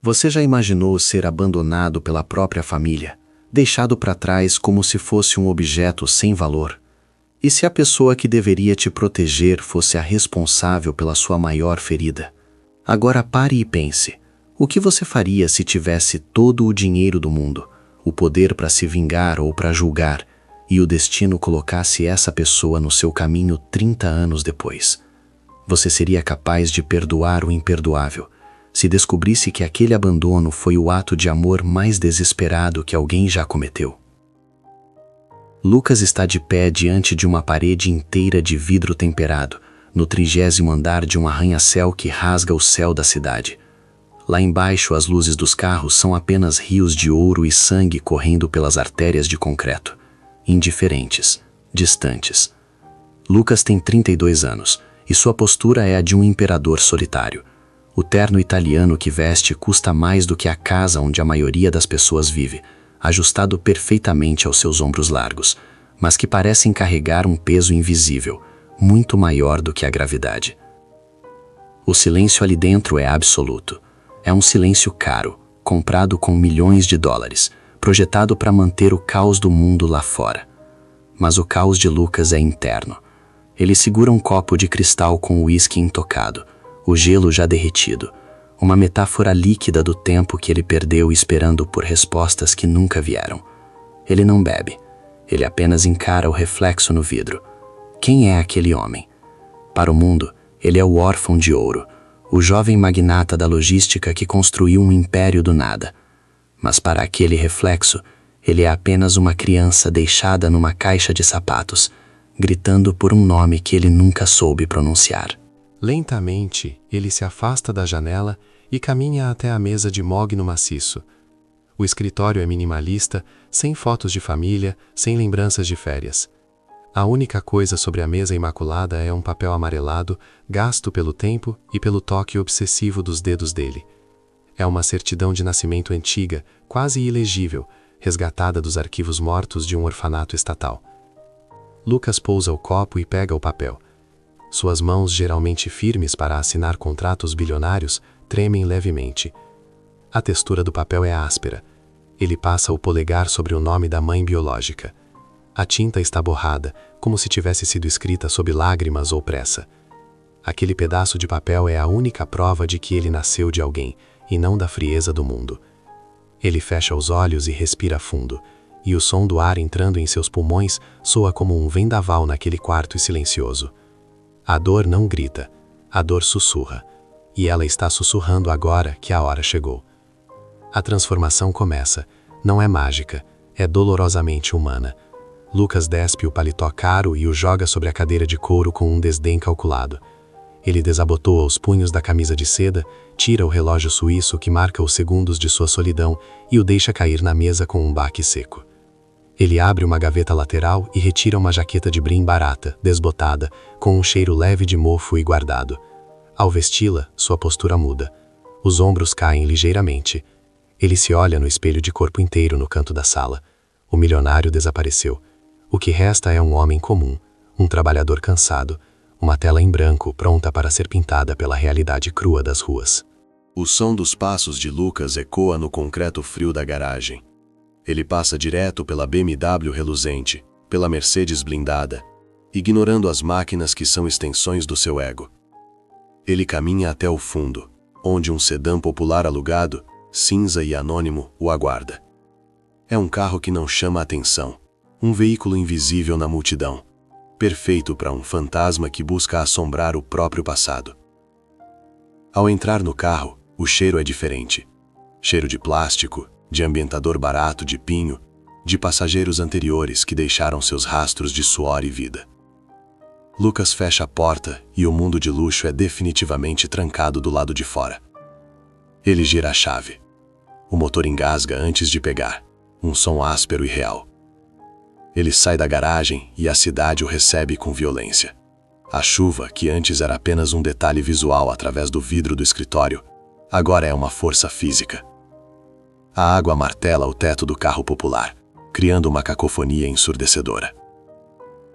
Você já imaginou ser abandonado pela própria família, deixado para trás como se fosse um objeto sem valor? E se a pessoa que deveria te proteger fosse a responsável pela sua maior ferida? Agora pare e pense. O que você faria se tivesse todo o dinheiro do mundo, o poder para se vingar ou para julgar, e o destino colocasse essa pessoa no seu caminho 30 anos depois? Você seria capaz de perdoar o imperdoável se descobrisse que aquele abandono foi o ato de amor mais desesperado que alguém já cometeu? Lucas está de pé diante de uma parede inteira de vidro temperado, no 30º andar de um arranha-céu que rasga o céu da cidade. Lá embaixo, as luzes dos carros são apenas rios de ouro e sangue correndo pelas artérias de concreto, indiferentes, distantes. Lucas tem 32 anos e sua postura é a de um imperador solitário. O terno italiano que veste custa mais do que a casa onde a maioria das pessoas vive, ajustado perfeitamente aos seus ombros largos, mas que parecem carregar um peso invisível, muito maior do que a gravidade. O silêncio ali dentro é absoluto. É um silêncio caro, comprado com milhões de dólares, projetado para manter o caos do mundo lá fora. Mas o caos de Lucas é interno. Ele segura um copo de cristal com uísque intocado, o gelo já derretido, uma metáfora líquida do tempo que ele perdeu esperando por respostas que nunca vieram. Ele não bebe, ele apenas encara o reflexo no vidro. Quem é aquele homem? Para o mundo, ele é o órfão de ouro, o jovem magnata da logística que construiu um império do nada. Mas para aquele reflexo, ele é apenas uma criança deixada numa caixa de sapatos, gritando por um nome que ele nunca soube pronunciar. Lentamente, ele se afasta da janela e caminha até a mesa de mogno maciço. O escritório é minimalista, sem fotos de família, sem lembranças de férias. A única coisa sobre a mesa imaculada é um papel amarelado, gasto pelo tempo e pelo toque obsessivo dos dedos dele. É uma certidão de nascimento antiga, quase ilegível, resgatada dos arquivos mortos de um orfanato estatal. Lucas pousa o copo e pega o papel. Suas mãos, geralmente firmes para assinar contratos bilionários, tremem levemente. A textura do papel é áspera. Ele passa o polegar sobre o nome da mãe biológica. A tinta está borrada, como se tivesse sido escrita sob lágrimas ou pressa. Aquele pedaço de papel é a única prova de que ele nasceu de alguém, e não da frieza do mundo. Ele fecha os olhos e respira fundo, e o som do ar entrando em seus pulmões soa como um vendaval naquele quarto silencioso. A dor não grita, a dor sussurra, e ela está sussurrando agora que a hora chegou. A transformação começa, não é mágica, é dolorosamente humana. Lucas despe o paletó caro e o joga sobre a cadeira de couro com um desdém calculado. Ele desabotoa os punhos da camisa de seda, tira o relógio suíço que marca os segundos de sua solidão e o deixa cair na mesa com um baque seco. Ele abre uma gaveta lateral e retira uma jaqueta de brim barata, desbotada, com um cheiro leve de mofo e guardado. Ao vesti-la, sua postura muda. Os ombros caem ligeiramente. Ele se olha no espelho de corpo inteiro no canto da sala. O milionário desapareceu. O que resta é um homem comum, um trabalhador cansado, uma tela em branco pronta para ser pintada pela realidade crua das ruas. O som dos passos de Lucas ecoa no concreto frio da garagem. Ele passa direto pela BMW reluzente, pela Mercedes blindada, ignorando as máquinas que são extensões do seu ego. Ele caminha até o fundo, onde um sedã popular alugado, cinza e anônimo, o aguarda. É um carro que não chama a atenção, um veículo invisível na multidão, perfeito para um fantasma que busca assombrar o próprio passado. Ao entrar no carro, o cheiro é diferente. Cheiro de plástico, de ambientador barato de pinho, de passageiros anteriores que deixaram seus rastros de suor e vida. Lucas fecha a porta e o mundo de luxo é definitivamente trancado do lado de fora. Ele gira a chave. O motor engasga antes de pegar, um som áspero e real. Ele sai da garagem e a cidade o recebe com violência. A chuva, que antes era apenas um detalhe visual através do vidro do escritório, agora é uma força física. A água martela o teto do carro popular, criando uma cacofonia ensurdecedora.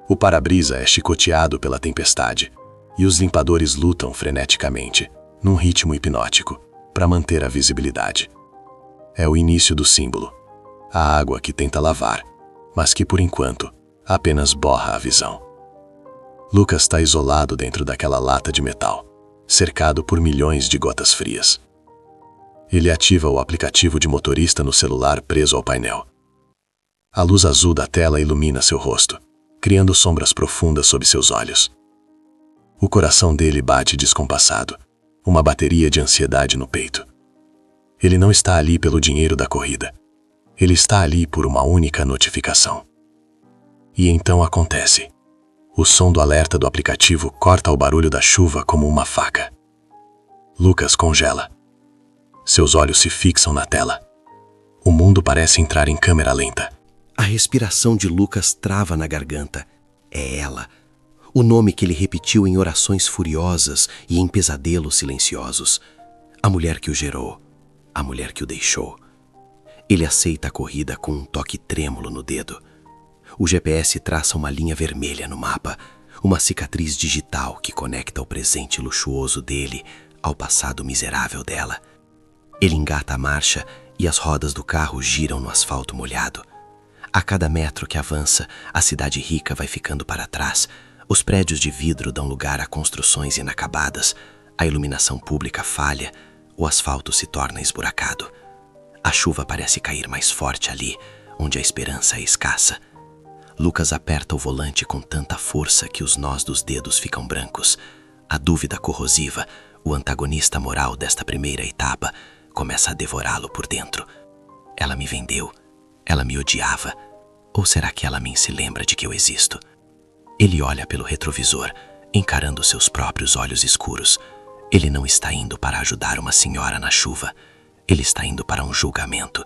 O para-brisa é chicoteado pela tempestade, e os limpadores lutam freneticamente, num ritmo hipnótico, para manter a visibilidade. É o início do símbolo, a água que tenta lavar, mas que por enquanto apenas borra a visão. Lucas está isolado dentro daquela lata de metal, cercado por milhões de gotas frias. Ele ativa o aplicativo de motorista no celular preso ao painel. A luz azul da tela ilumina seu rosto, criando sombras profundas sob seus olhos. O coração dele bate descompassado, uma bateria de ansiedade no peito. Ele não está ali pelo dinheiro da corrida. Ele está ali por uma única notificação. E então acontece. O som do alerta do aplicativo corta o barulho da chuva como uma faca. Lucas congela. Seus olhos se fixam na tela. O mundo parece entrar em câmera lenta. A respiração de Lucas trava na garganta. É ela. O nome que ele repetiu em orações furiosas e em pesadelos silenciosos. A mulher que o gerou. A mulher que o deixou. Ele aceita a corrida com um toque trêmulo no dedo. O GPS traça uma linha vermelha no mapa, uma cicatriz digital que conecta o presente luxuoso dele ao passado miserável dela. Ele engata a marcha e as rodas do carro giram no asfalto molhado. A cada metro que avança, a cidade rica vai ficando para trás. Os prédios de vidro dão lugar a construções inacabadas. A iluminação pública falha, o asfalto se torna esburacado. A chuva parece cair mais forte ali, onde a esperança é escassa. Lucas aperta o volante com tanta força que os nós dos dedos ficam brancos. A dúvida corrosiva, o antagonista moral desta primeira etapa, começa a devorá-lo por dentro. Ela me vendeu. Ela me odiava. Ou será que ela nem se lembra de que eu existo? Ele olha pelo retrovisor, encarando seus próprios olhos escuros. Ele não está indo para ajudar uma senhora na chuva. Ele está indo para um julgamento.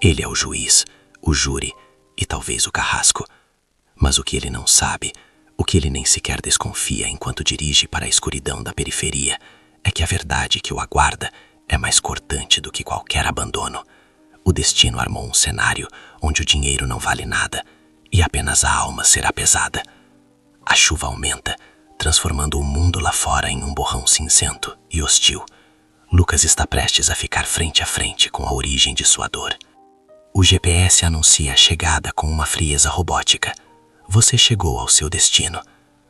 Ele é o juiz, o júri e talvez o carrasco. Mas o que ele não sabe, o que ele nem sequer desconfia enquanto dirige para a escuridão da periferia, é que a verdade que o aguarda é mais cortante do que qualquer abandono. O destino armou um cenário onde o dinheiro não vale nada e apenas a alma será pesada. A chuva aumenta, transformando o mundo lá fora em um borrão cinzento e hostil. Lucas está prestes a ficar frente a frente com a origem de sua dor. O GPS anuncia a chegada com uma frieza robótica. Você chegou ao seu destino,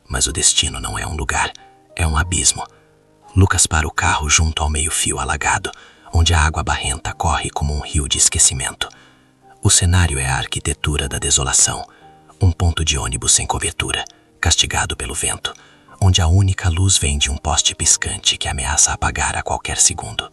mas o destino não é um lugar, é um abismo. Lucas para o carro junto ao meio-fio alagado, onde a água barrenta corre como um rio de esquecimento. O cenário é a arquitetura da desolação, um ponto de ônibus sem cobertura, castigado pelo vento, onde a única luz vem de um poste piscante que ameaça apagar a qualquer segundo.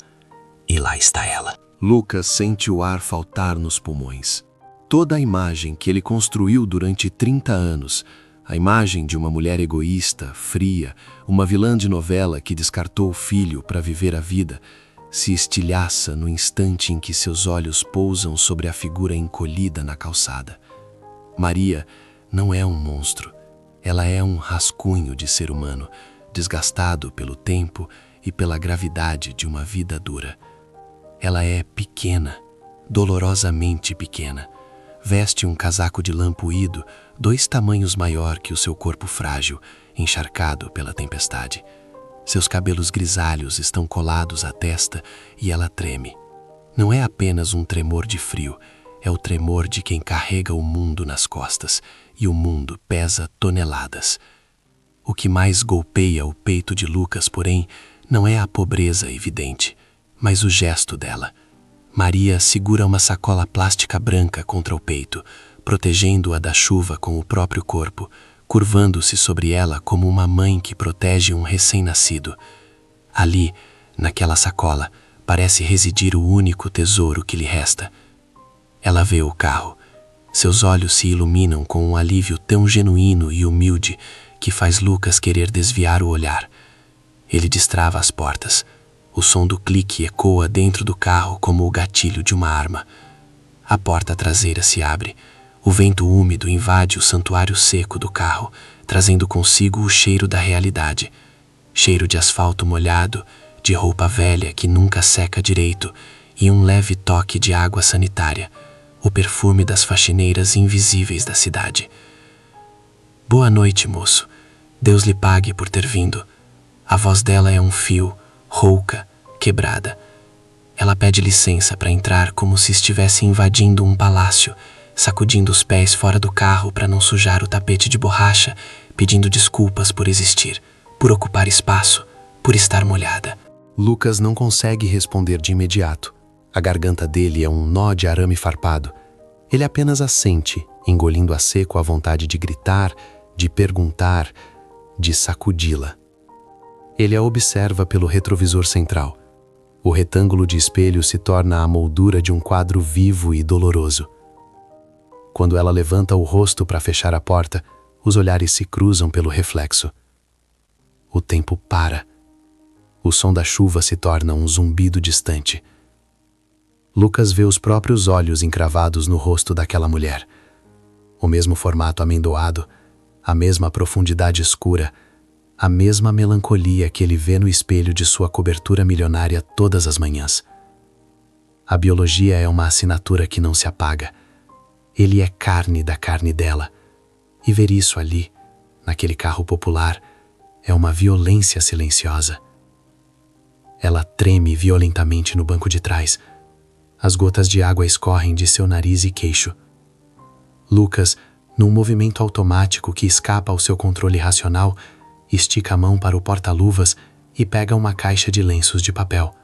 E lá está ela. Lucas sente o ar faltar nos pulmões. Toda a imagem que ele construiu durante 30 anos, a imagem de uma mulher egoísta, fria, uma vilã de novela que descartou o filho para viver a vida, se estilhaça no instante em que seus olhos pousam sobre a figura encolhida na calçada. Maria não é um monstro. Ela é um rascunho de ser humano, desgastado pelo tempo e pela gravidade de uma vida dura. Ela é pequena, dolorosamente pequena. Veste um casaco de lã puído, 2 tamanhos maior que o seu corpo frágil, encharcado pela tempestade. Seus cabelos grisalhos estão colados à testa e ela treme. Não é apenas um tremor de frio, é o tremor de quem carrega o mundo nas costas, e o mundo pesa toneladas. O que mais golpeia o peito de Lucas, porém, não é a pobreza evidente, mas o gesto dela. Maria segura uma sacola plástica branca contra o peito, protegendo-a da chuva com o próprio corpo, curvando-se sobre ela como uma mãe que protege um recém-nascido. Ali, naquela sacola, parece residir o único tesouro que lhe resta. Ela vê o carro. Seus olhos se iluminam com um alívio tão genuíno e humilde que faz Lucas querer desviar o olhar. Ele destrava as portas. O som do clique ecoa dentro do carro como o gatilho de uma arma. A porta traseira se abre. O vento úmido invade o santuário seco do carro, trazendo consigo o cheiro da realidade. Cheiro de asfalto molhado, de roupa velha que nunca seca direito e um leve toque de água sanitária, o perfume das faxineiras invisíveis da cidade. Boa noite, moço. Deus lhe pague por ter vindo. A voz dela é um fio, rouca, quebrada. Ela pede licença para entrar como se estivesse invadindo um palácio, sacudindo os pés fora do carro para não sujar o tapete de borracha, pedindo desculpas por existir, por ocupar espaço, por estar molhada. Lucas não consegue responder de imediato. A garganta dele é um nó de arame farpado. Ele apenas assente, engolindo a seco a vontade de gritar, de perguntar, de sacudi-la. Ele a observa pelo retrovisor central. O retângulo de espelho se torna a moldura de um quadro vivo e doloroso. Quando ela levanta o rosto para fechar a porta, os olhares se cruzam pelo reflexo. O tempo para. O som da chuva se torna um zumbido distante. Lucas vê os próprios olhos encravados no rosto daquela mulher. O mesmo formato amendoado, a mesma profundidade escura, a mesma melancolia que ele vê no espelho de sua cobertura milionária todas as manhãs. A biologia é uma assinatura que não se apaga. Ele é carne da carne dela. E ver isso ali, naquele carro popular, é uma violência silenciosa. Ela treme violentamente no banco de trás. As gotas de água escorrem de seu nariz e queixo. Lucas, num movimento automático que escapa ao seu controle racional, estica a mão para o porta-luvas e pega uma caixa de lenços de papel.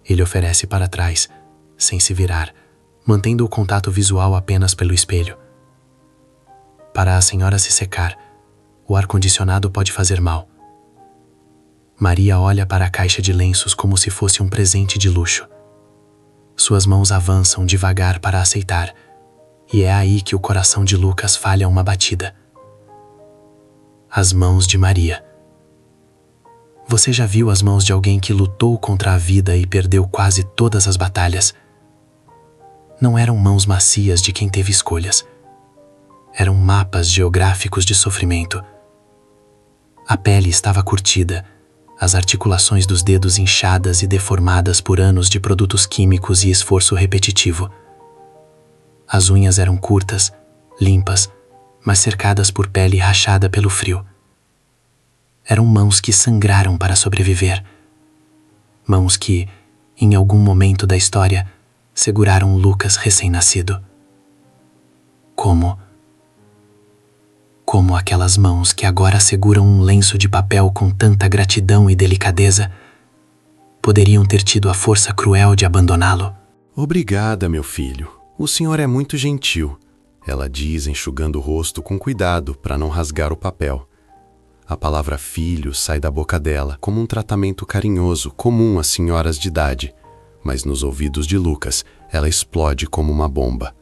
Ele oferece para trás, sem se virar, mantendo o contato visual apenas pelo espelho. Para a senhora se secar, o ar-condicionado pode fazer mal. Maria olha para a caixa de lenços como se fosse um presente de luxo. Suas mãos avançam devagar para aceitar, e é aí que o coração de Lucas falha uma batida. As mãos de Maria. Você já viu as mãos de alguém que lutou contra a vida e perdeu quase todas as batalhas? Não eram mãos macias de quem teve escolhas. Eram mapas geográficos de sofrimento. A pele estava curtida, as articulações dos dedos inchadas e deformadas por anos de produtos químicos e esforço repetitivo. As unhas eram curtas, limpas, mas cercadas por pele rachada pelo frio. Eram mãos que sangraram para sobreviver. Mãos que, em algum momento da história, seguraram Lucas recém-nascido. Como aquelas mãos que agora seguram um lenço de papel com tanta gratidão e delicadeza, poderiam ter tido a força cruel de abandoná-lo. Obrigada, meu filho. O senhor é muito gentil, ela diz, enxugando o rosto com cuidado para não rasgar o papel. A palavra filho sai da boca dela como um tratamento carinhoso comum às senhoras de idade, mas nos ouvidos de Lucas, ela explode como uma bomba.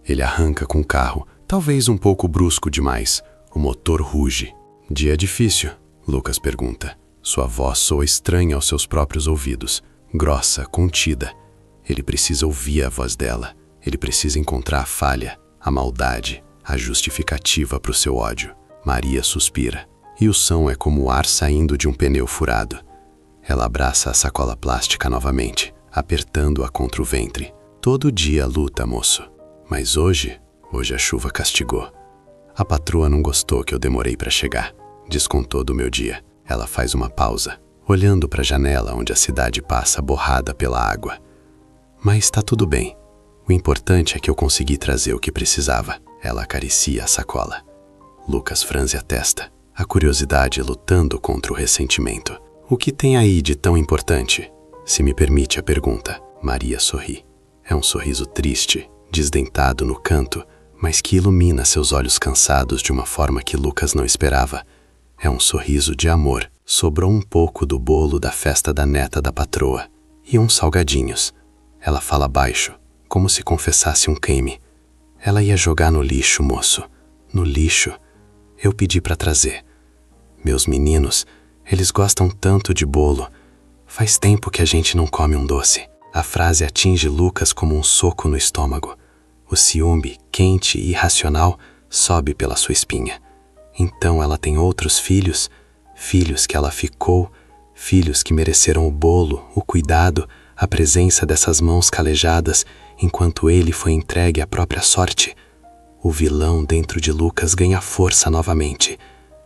Ele arranca com o carro, talvez um pouco brusco demais. O motor ruge. Dia difícil? Lucas pergunta. Sua voz soa estranha aos seus próprios ouvidos, grossa, contida. Ele precisa ouvir a voz dela. Ele precisa encontrar a falha, a maldade, a justificativa para o seu ódio. Maria suspira. E o som é como o ar saindo de um pneu furado. Ela abraça a sacola plástica novamente, apertando-a contra o ventre. Todo dia luta, moço. Mas hoje a chuva castigou. A patroa não gostou que eu demorei para chegar. Descontou do meu dia. Ela faz uma pausa, olhando para a janela onde a cidade passa borrada pela água. Mas tá tudo bem. O importante é que eu consegui trazer o que precisava. Ela acaricia a sacola. Lucas franze a testa, a curiosidade lutando contra o ressentimento. O que tem aí de tão importante? Se me permite a pergunta. Maria sorri. É um sorriso triste, desdentado no canto, mas que ilumina seus olhos cansados de uma forma que Lucas não esperava. É um sorriso de amor. Sobrou um pouco do bolo da festa da neta da patroa e uns salgadinhos. Ela fala baixo, como se confessasse um crime. Ela ia jogar no lixo, moço. No lixo. Eu pedi para trazer. Meus meninos, eles gostam tanto de bolo. Faz tempo que a gente não come um doce. A frase atinge Lucas como um soco no estômago. O ciúme, quente e irracional, sobe pela sua espinha. Então ela tem outros filhos, filhos que ela ficou, filhos que mereceram o bolo, o cuidado, a presença dessas mãos calejadas, enquanto ele foi entregue à própria sorte. O vilão dentro de Lucas ganha força novamente.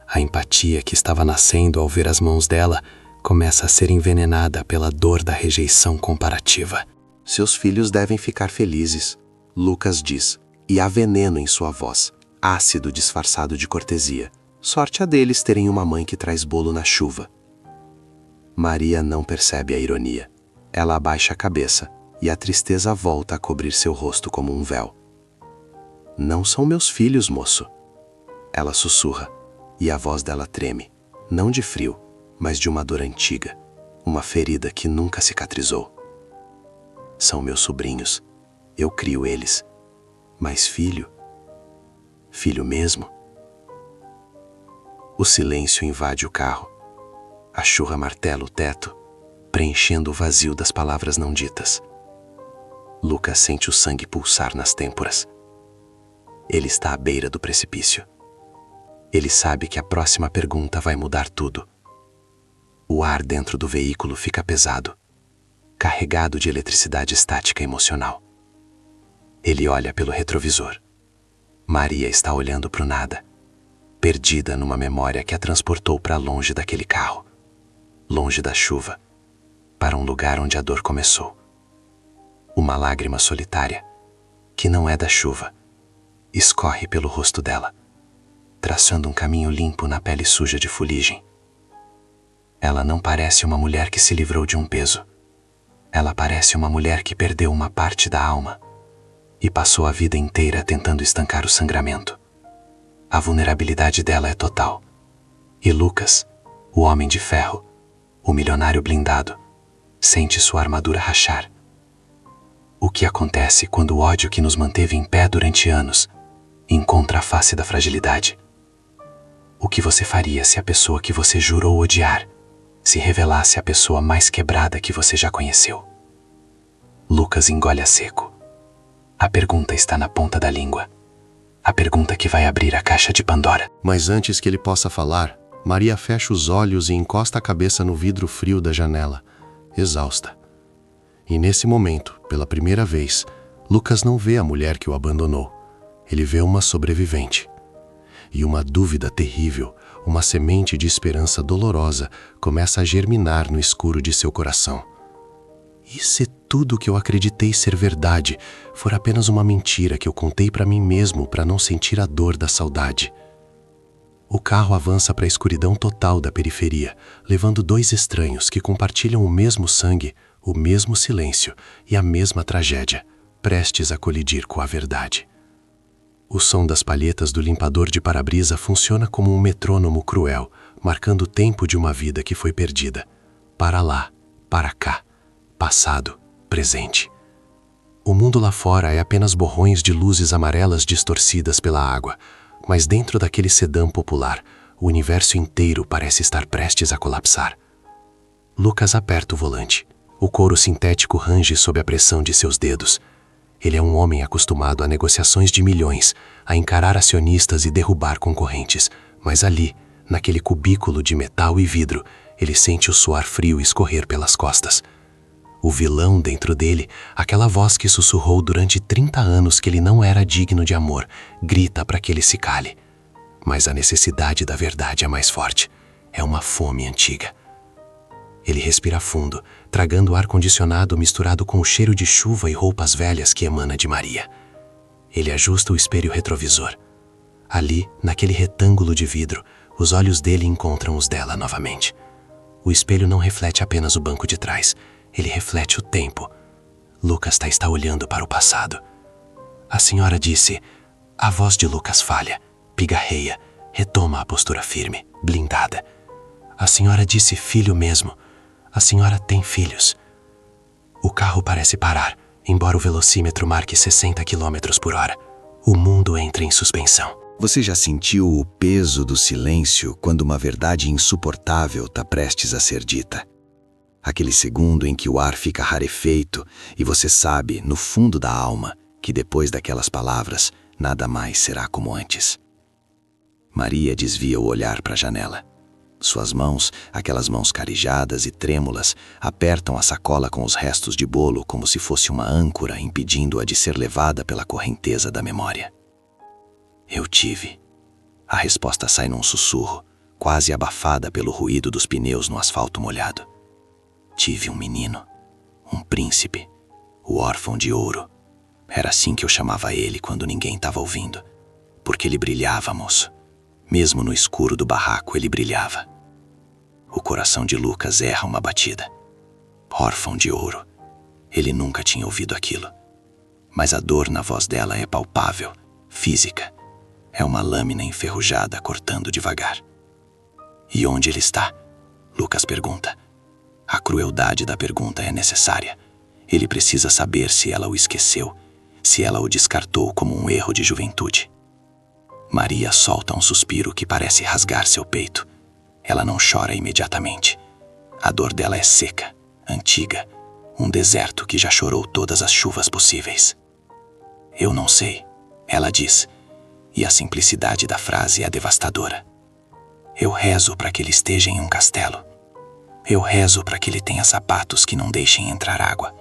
A empatia que estava nascendo ao ver as mãos dela começa a ser envenenada pela dor da rejeição comparativa. Seus filhos devem ficar felizes, Lucas diz, e há veneno em sua voz, ácido disfarçado de cortesia. Sorte a deles terem uma mãe que traz bolo na chuva. Maria não percebe a ironia. Ela abaixa a cabeça e a tristeza volta a cobrir seu rosto como um véu. Não são meus filhos, moço. Ela sussurra, e a voz dela treme, não de frio, mas de uma dor antiga, uma ferida que nunca cicatrizou. São meus sobrinhos, eu crio eles. Mas filho? Filho mesmo? O silêncio invade o carro. A churra martela o teto, preenchendo o vazio das palavras não ditas. Lucas sente o sangue pulsar nas têmporas. Ele está à beira do precipício. Ele sabe que a próxima pergunta vai mudar tudo. O ar dentro do veículo fica pesado, carregado de eletricidade estática emocional. Ele olha pelo retrovisor. Maria está olhando para o nada, perdida numa memória que a transportou para longe daquele carro, longe da chuva, para um lugar onde a dor começou. Uma lágrima solitária, que não é da chuva, escorre pelo rosto dela, traçando um caminho limpo na pele suja de fuligem. Ela não parece uma mulher que se livrou de um peso. Ela parece uma mulher que perdeu uma parte da alma e passou a vida inteira tentando estancar o sangramento. A vulnerabilidade dela é total. E Lucas, o homem de ferro, o milionário blindado, sente sua armadura rachar. O que acontece quando o ódio que nos manteve em pé durante anos encontra a face da fragilidade? O que você faria se a pessoa que você jurou odiar se revelasse a pessoa mais quebrada que você já conheceu? Lucas engole a seco. A pergunta está na ponta da língua. A pergunta que vai abrir a caixa de Pandora. Mas antes que ele possa falar, Maria fecha os olhos e encosta a cabeça no vidro frio da janela, exausta. E nesse momento, pela primeira vez, Lucas não vê a mulher que o abandonou. Ele vê uma sobrevivente. E uma dúvida terrível, uma semente de esperança dolorosa, começa a germinar no escuro de seu coração. E se tudo que eu acreditei ser verdade for apenas uma mentira que eu contei para mim mesmo para não sentir a dor da saudade? O carro avança para a escuridão total da periferia, levando dois estranhos que compartilham o mesmo sangue, o mesmo silêncio e a mesma tragédia, prestes a colidir com a verdade. O som das palhetas do limpador de para-brisa funciona como um metrônomo cruel, marcando o tempo de uma vida que foi perdida. Para lá, para cá, passado, presente. O mundo lá fora é apenas borrões de luzes amarelas distorcidas pela água, mas dentro daquele sedã popular, o universo inteiro parece estar prestes a colapsar. Lucas aperta o volante. O couro sintético range sob a pressão de seus dedos. Ele é um homem acostumado a negociações de milhões, a encarar acionistas e derrubar concorrentes, mas ali, naquele cubículo de metal e vidro, ele sente o suor frio escorrer pelas costas. O vilão dentro dele, aquela voz que sussurrou durante 30 anos que ele não era digno de amor, grita para que ele se cale. Mas a necessidade da verdade é mais forte. É uma fome antiga. Ele respira fundo, tragando o ar-condicionado misturado com o cheiro de chuva e roupas velhas que emana de Maria. Ele ajusta o espelho retrovisor. Ali, naquele retângulo de vidro, os olhos dele encontram os dela novamente. O espelho não reflete apenas o banco de trás. Ele reflete o tempo. Lucas está olhando para o passado. A senhora disse... A voz de Lucas falha, pigarreia, retoma a postura firme, blindada. A senhora disse filho mesmo. A senhora tem filhos. O carro parece parar, embora o velocímetro marque 60 km por hora. O mundo entra em suspensão. Você já sentiu o peso do silêncio quando uma verdade insuportável está prestes a ser dita? Aquele segundo em que o ar fica rarefeito e você sabe, no fundo da alma, que depois daquelas palavras, nada mais será como antes. Maria desvia o olhar para a janela. Suas mãos, aquelas mãos carijadas e trêmulas, apertam a sacola com os restos de bolo como se fosse uma âncora impedindo-a de ser levada pela correnteza da memória. Eu tive. A resposta sai num sussurro, quase abafada pelo ruído dos pneus no asfalto molhado. Tive um menino, um príncipe, o órfão de ouro. Era assim que eu chamava ele quando ninguém estava ouvindo, porque ele brilhava, moço. Mesmo no escuro do barraco, ele brilhava. O coração de Lucas erra uma batida. Órfão de ouro. Ele nunca tinha ouvido aquilo. Mas a dor na voz dela é palpável, física. É uma lâmina enferrujada cortando devagar. E onde ele está? Lucas pergunta. A crueldade da pergunta é necessária. Ele precisa saber se ela o esqueceu, se ela o descartou como um erro de juventude. Maria solta um suspiro que parece rasgar seu peito. Ela não chora imediatamente. A dor dela é seca, antiga, um deserto que já chorou todas as chuvas possíveis. Eu não sei, ela diz, e a simplicidade da frase é devastadora. Eu rezo para que ele esteja em um castelo. Eu rezo para que ele tenha sapatos que não deixem entrar água.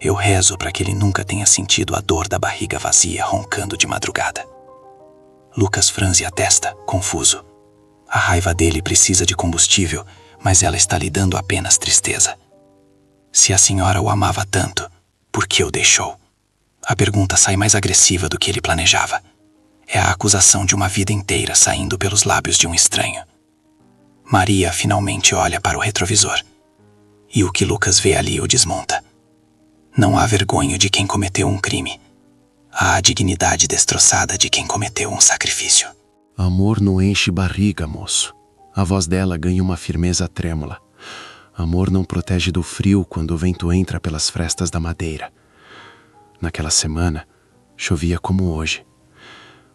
Eu rezo para que ele nunca tenha sentido a dor da barriga vazia roncando de madrugada. Lucas franze a testa, confuso. A raiva dele precisa de combustível, mas ela está lhe dando apenas tristeza. Se a senhora o amava tanto, por que o deixou? A pergunta sai mais agressiva do que ele planejava. É a acusação de uma vida inteira saindo pelos lábios de um estranho. Maria finalmente olha para o retrovisor. E o que Lucas vê ali o desmonta. Não há vergonha de quem cometeu um crime. Há a dignidade destroçada de quem cometeu um sacrifício. Amor não enche barriga, moço. A voz dela ganha uma firmeza trêmula. Amor não protege do frio quando o vento entra pelas frestas da madeira. Naquela semana, chovia como hoje.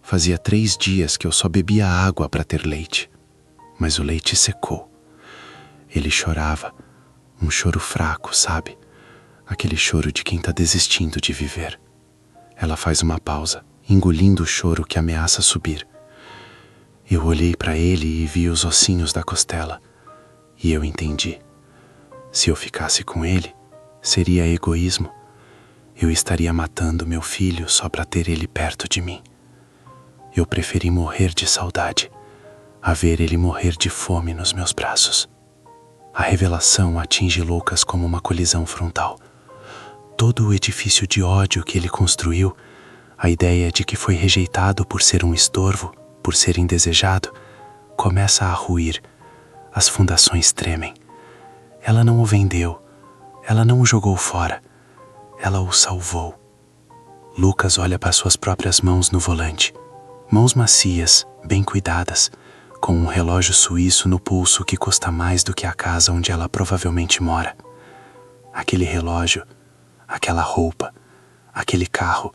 Fazia 3 dias que eu só bebia água para ter leite. Mas o leite secou. Ele chorava. Um choro fraco, sabe? Aquele choro de quem está desistindo de viver. Ela faz uma pausa, engolindo o choro que ameaça subir. Eu olhei para ele e vi os ossinhos da costela. E eu entendi. Se eu ficasse com ele, seria egoísmo. Eu estaria matando meu filho só para ter ele perto de mim. Eu preferi morrer de saudade, a ver ele morrer de fome nos meus braços. A revelação atinge Lucas como uma colisão frontal. Todo o edifício de ódio que ele construiu, a ideia de que foi rejeitado por ser um estorvo, por ser indesejado, começa a ruir. As fundações tremem. Ela não o vendeu, ela não o jogou fora, ela o salvou. Lucas olha para suas próprias mãos no volante. Mãos macias, bem cuidadas, com um relógio suíço no pulso que custa mais do que a casa onde ela provavelmente mora. Aquele relógio, aquela roupa, aquele carro,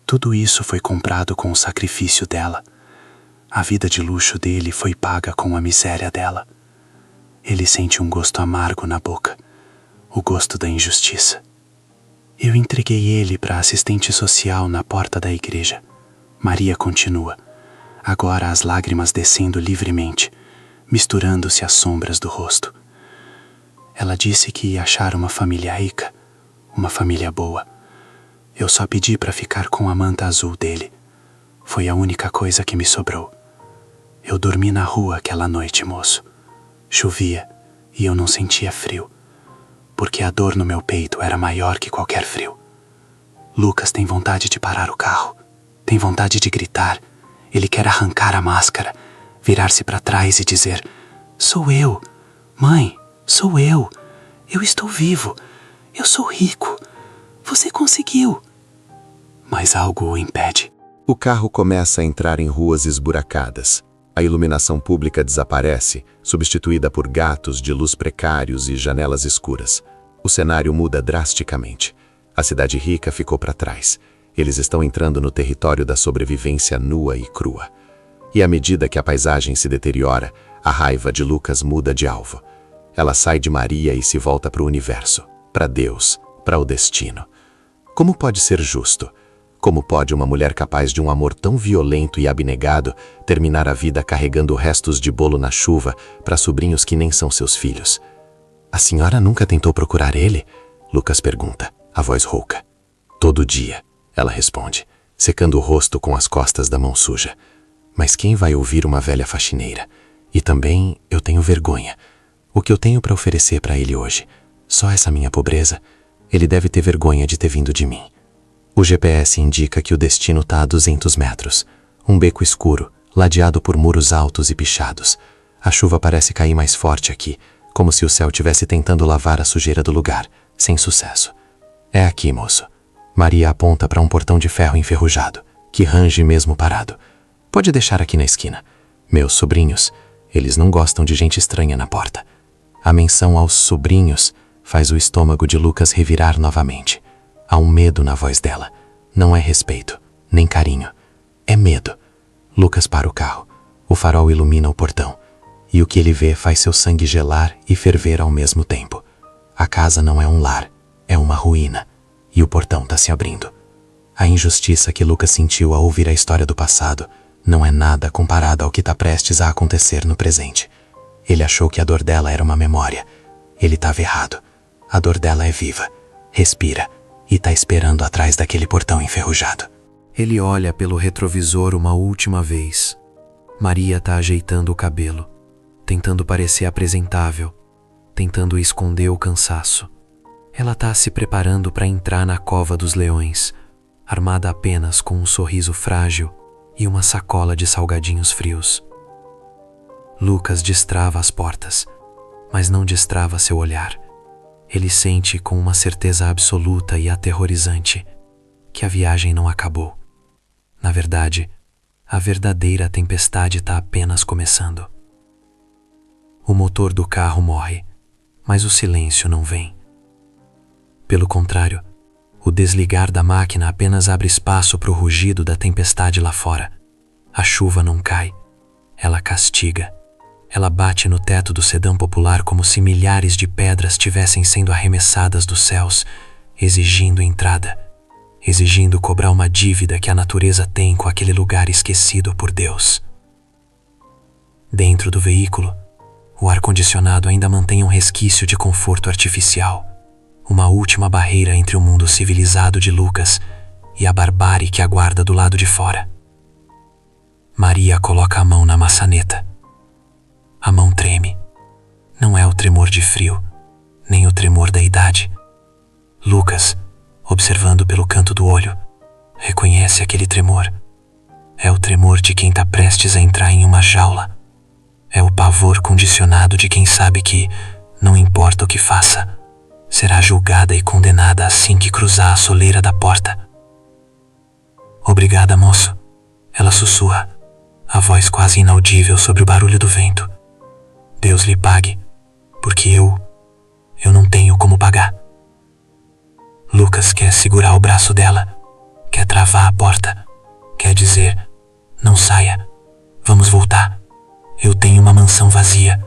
tudo isso foi comprado com o sacrifício dela. A vida de luxo dele foi paga com a miséria dela. Ele sente um gosto amargo na boca, o gosto da injustiça. Eu entreguei ele para a assistente social na porta da igreja. Maria continua, agora as lágrimas descendo livremente, misturando-se às sombras do rosto. Ela disse que ia achar uma família rica, uma família boa. Eu só pedi para ficar com a manta azul dele. Foi a única coisa que me sobrou. Eu dormi na rua aquela noite, moço. Chovia e eu não sentia frio, porque a dor no meu peito era maior que qualquer frio. Lucas tem vontade de parar o carro, tem vontade de gritar. Ele quer arrancar a máscara, virar-se para trás e dizer: "Sou eu, mãe, sou eu. Eu estou vivo. Eu sou rico. Você conseguiu." Mas algo o impede. O carro começa a entrar em ruas esburacadas. A iluminação pública desaparece, substituída por gatos de luz precários e janelas escuras. O cenário muda drasticamente. A cidade rica ficou para trás. Eles estão entrando no território da sobrevivência nua e crua. E à medida que a paisagem se deteriora, a raiva de Lucas muda de alvo. Ela sai de Maria e se volta para o universo, para Deus, para o destino. Como pode ser justo? Como pode uma mulher capaz de um amor tão violento e abnegado terminar a vida carregando restos de bolo na chuva para sobrinhos que nem são seus filhos? "A senhora nunca tentou procurar ele?" Lucas pergunta, a voz rouca. "Todo dia", ela responde, secando o rosto com as costas da mão suja. "Mas quem vai ouvir uma velha faxineira? E também eu tenho vergonha. O que eu tenho para oferecer para ele hoje? Só essa minha pobreza? Ele deve ter vergonha de ter vindo de mim. O GPS indica que o destino está a 200 metros. Um beco escuro, ladeado por muros altos e pichados. A chuva parece cair mais forte aqui, como se o céu tivesse tentando lavar a sujeira do lugar, sem sucesso. É aqui, moço. Maria aponta para um portão de ferro enferrujado, que range mesmo parado. Pode deixar aqui na esquina. Meus sobrinhos, eles não gostam de gente estranha na porta. A menção aos sobrinhos faz o estômago de Lucas revirar novamente. Há um medo na voz dela. Não é respeito, nem carinho. É medo. Lucas para o carro. O farol ilumina o portão. E o que ele vê faz seu sangue gelar e ferver ao mesmo tempo. A casa não é um lar, é uma ruína. E o portão está se abrindo. A injustiça que Lucas sentiu ao ouvir a história do passado não é nada comparada ao que está prestes a acontecer no presente. Ele achou que a dor dela era uma memória. Ele estava errado. A dor dela é viva, respira e está esperando atrás daquele portão enferrujado. Ele olha pelo retrovisor uma última vez. Maria está ajeitando o cabelo, tentando parecer apresentável, tentando esconder o cansaço. Ela está se preparando para entrar na cova dos leões, armada apenas com um sorriso frágil e uma sacola de salgadinhos frios. Lucas destrava as portas, mas não destrava seu olhar. Ele sente com uma certeza absoluta e aterrorizante que a viagem não acabou. Na verdade, a verdadeira tempestade está apenas começando. O motor do carro morre, mas o silêncio não vem. Pelo contrário, o desligar da máquina apenas abre espaço para o rugido da tempestade lá fora. A chuva não cai, ela castiga. Ela bate no teto do sedã popular como se milhares de pedras tivessem sendo arremessadas dos céus, exigindo entrada, exigindo cobrar uma dívida que a natureza tem com aquele lugar esquecido por Deus. Dentro do veículo, o ar-condicionado ainda mantém um resquício de conforto artificial, uma última barreira entre o mundo civilizado de Lucas e a barbárie que aguarda do lado de fora. Maria coloca a mão na maçaneta. A mão treme. Não é o tremor de frio, nem o tremor da idade. Lucas, observando pelo canto do olho, reconhece aquele tremor. É o tremor de quem está prestes a entrar em uma jaula. É o pavor condicionado de quem sabe que, não importa o que faça, será julgada e condenada assim que cruzar a soleira da porta. Obrigada, moço. Ela sussurra, a voz quase inaudível sobre o barulho do vento. Deus lhe pague, porque eu não tenho como pagar. Lucas quer segurar o braço dela, quer travar a porta, quer dizer, não saia, vamos voltar. Eu tenho uma mansão vazia,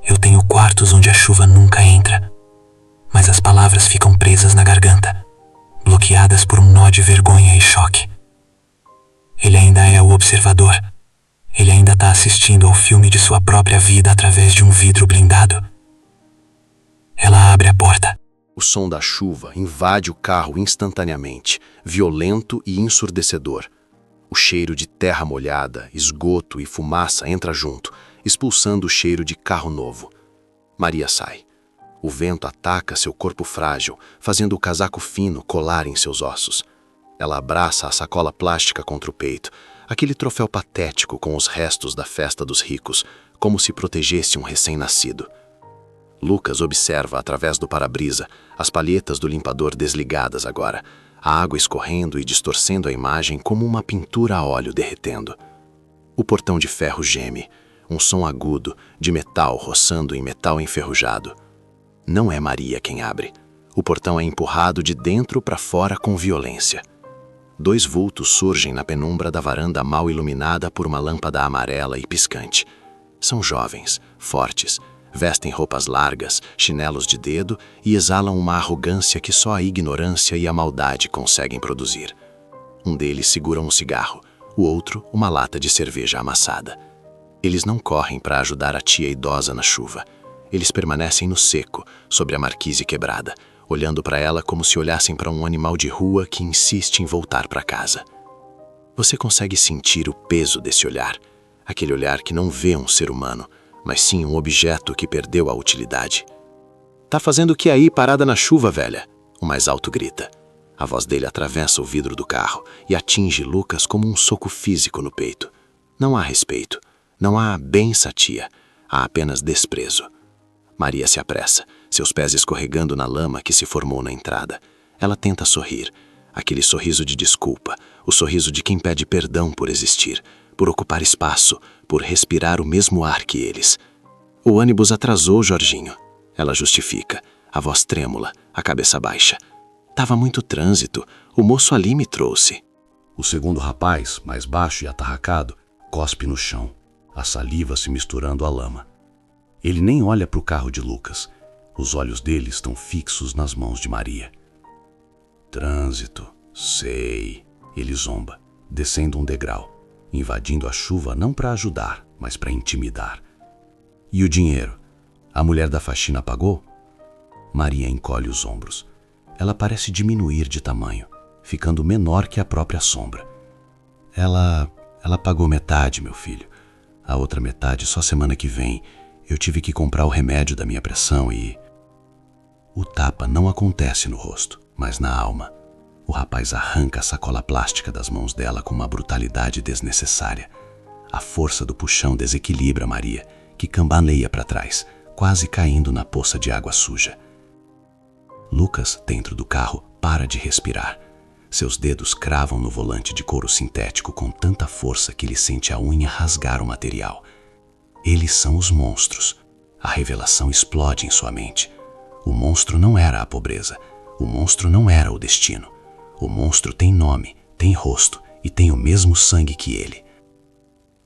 eu tenho quartos onde a chuva nunca entra. Mas as palavras ficam presas na garganta, bloqueadas por um nó de vergonha e choque. Ele ainda é o observador. Ele ainda está assistindo ao filme de sua própria vida através de um vidro blindado. Ela abre a porta. O som da chuva invade o carro instantaneamente, violento e ensurdecedor. O cheiro de terra molhada, esgoto e fumaça entra junto, expulsando o cheiro de carro novo. Maria sai. O vento ataca seu corpo frágil, fazendo o casaco fino colar em seus ossos. Ela abraça a sacola plástica contra o peito, aquele troféu patético com os restos da festa dos ricos, como se protegesse um recém-nascido. Lucas observa através do para-brisa as palhetas do limpador desligadas agora, a água escorrendo e distorcendo a imagem como uma pintura a óleo derretendo. O portão de ferro geme, um som agudo, de metal roçando em metal enferrujado. Não é Maria quem abre. O portão é empurrado de dentro para fora com violência. 2 vultos surgem na penumbra da varanda mal iluminada por uma lâmpada amarela e piscante. São jovens, fortes, vestem roupas largas, chinelos de dedo e exalam uma arrogância que só a ignorância e a maldade conseguem produzir. Um deles segura um cigarro, o outro uma lata de cerveja amassada. Eles não correm para ajudar a tia idosa na chuva. Eles permanecem no seco, sobre a marquise quebrada, olhando para ela como se olhassem para um animal de rua que insiste em voltar para casa. Você consegue sentir o peso desse olhar, aquele olhar que não vê um ser humano, mas sim um objeto que perdeu a utilidade. Tá fazendo o que aí, parada na chuva, velha? O mais alto grita. A voz dele atravessa o vidro do carro e atinge Lucas como um soco físico no peito. Não há respeito, não há benção, tia, há apenas desprezo. Maria se apressa, seus pés escorregando na lama que se formou na entrada. Ela tenta sorrir, aquele sorriso de desculpa, o sorriso de quem pede perdão por existir, por ocupar espaço, por respirar o mesmo ar que eles. O ônibus atrasou, Jorginho. Ela justifica, a voz trêmula, a cabeça baixa. Tava muito trânsito, o moço ali me trouxe. O segundo rapaz, mais baixo e atarracado, cospe no chão, a saliva se misturando à lama. Ele nem olha para o carro de Lucas. Os olhos dele estão fixos nas mãos de Maria. Trânsito, sei, ele zomba, descendo um degrau, invadindo a chuva não para ajudar, mas para intimidar. E o dinheiro? A mulher da faxina pagou? Maria encolhe os ombros. Ela parece diminuir de tamanho, ficando menor que a própria sombra. Ela pagou metade, meu filho. A outra metade só semana que vem. Eu tive que comprar o remédio da minha pressão e... O tapa não acontece no rosto, mas na alma. O rapaz arranca a sacola plástica das mãos dela com uma brutalidade desnecessária. A força do puxão desequilibra Maria, que cambaleia para trás, quase caindo na poça de água suja. Lucas, dentro do carro, para de respirar. Seus dedos cravam no volante de couro sintético com tanta força que ele sente a unha rasgar o material. Eles são os monstros. A revelação explode em sua mente. O monstro não era a pobreza. O monstro não era o destino. O monstro tem nome, tem rosto e tem o mesmo sangue que ele.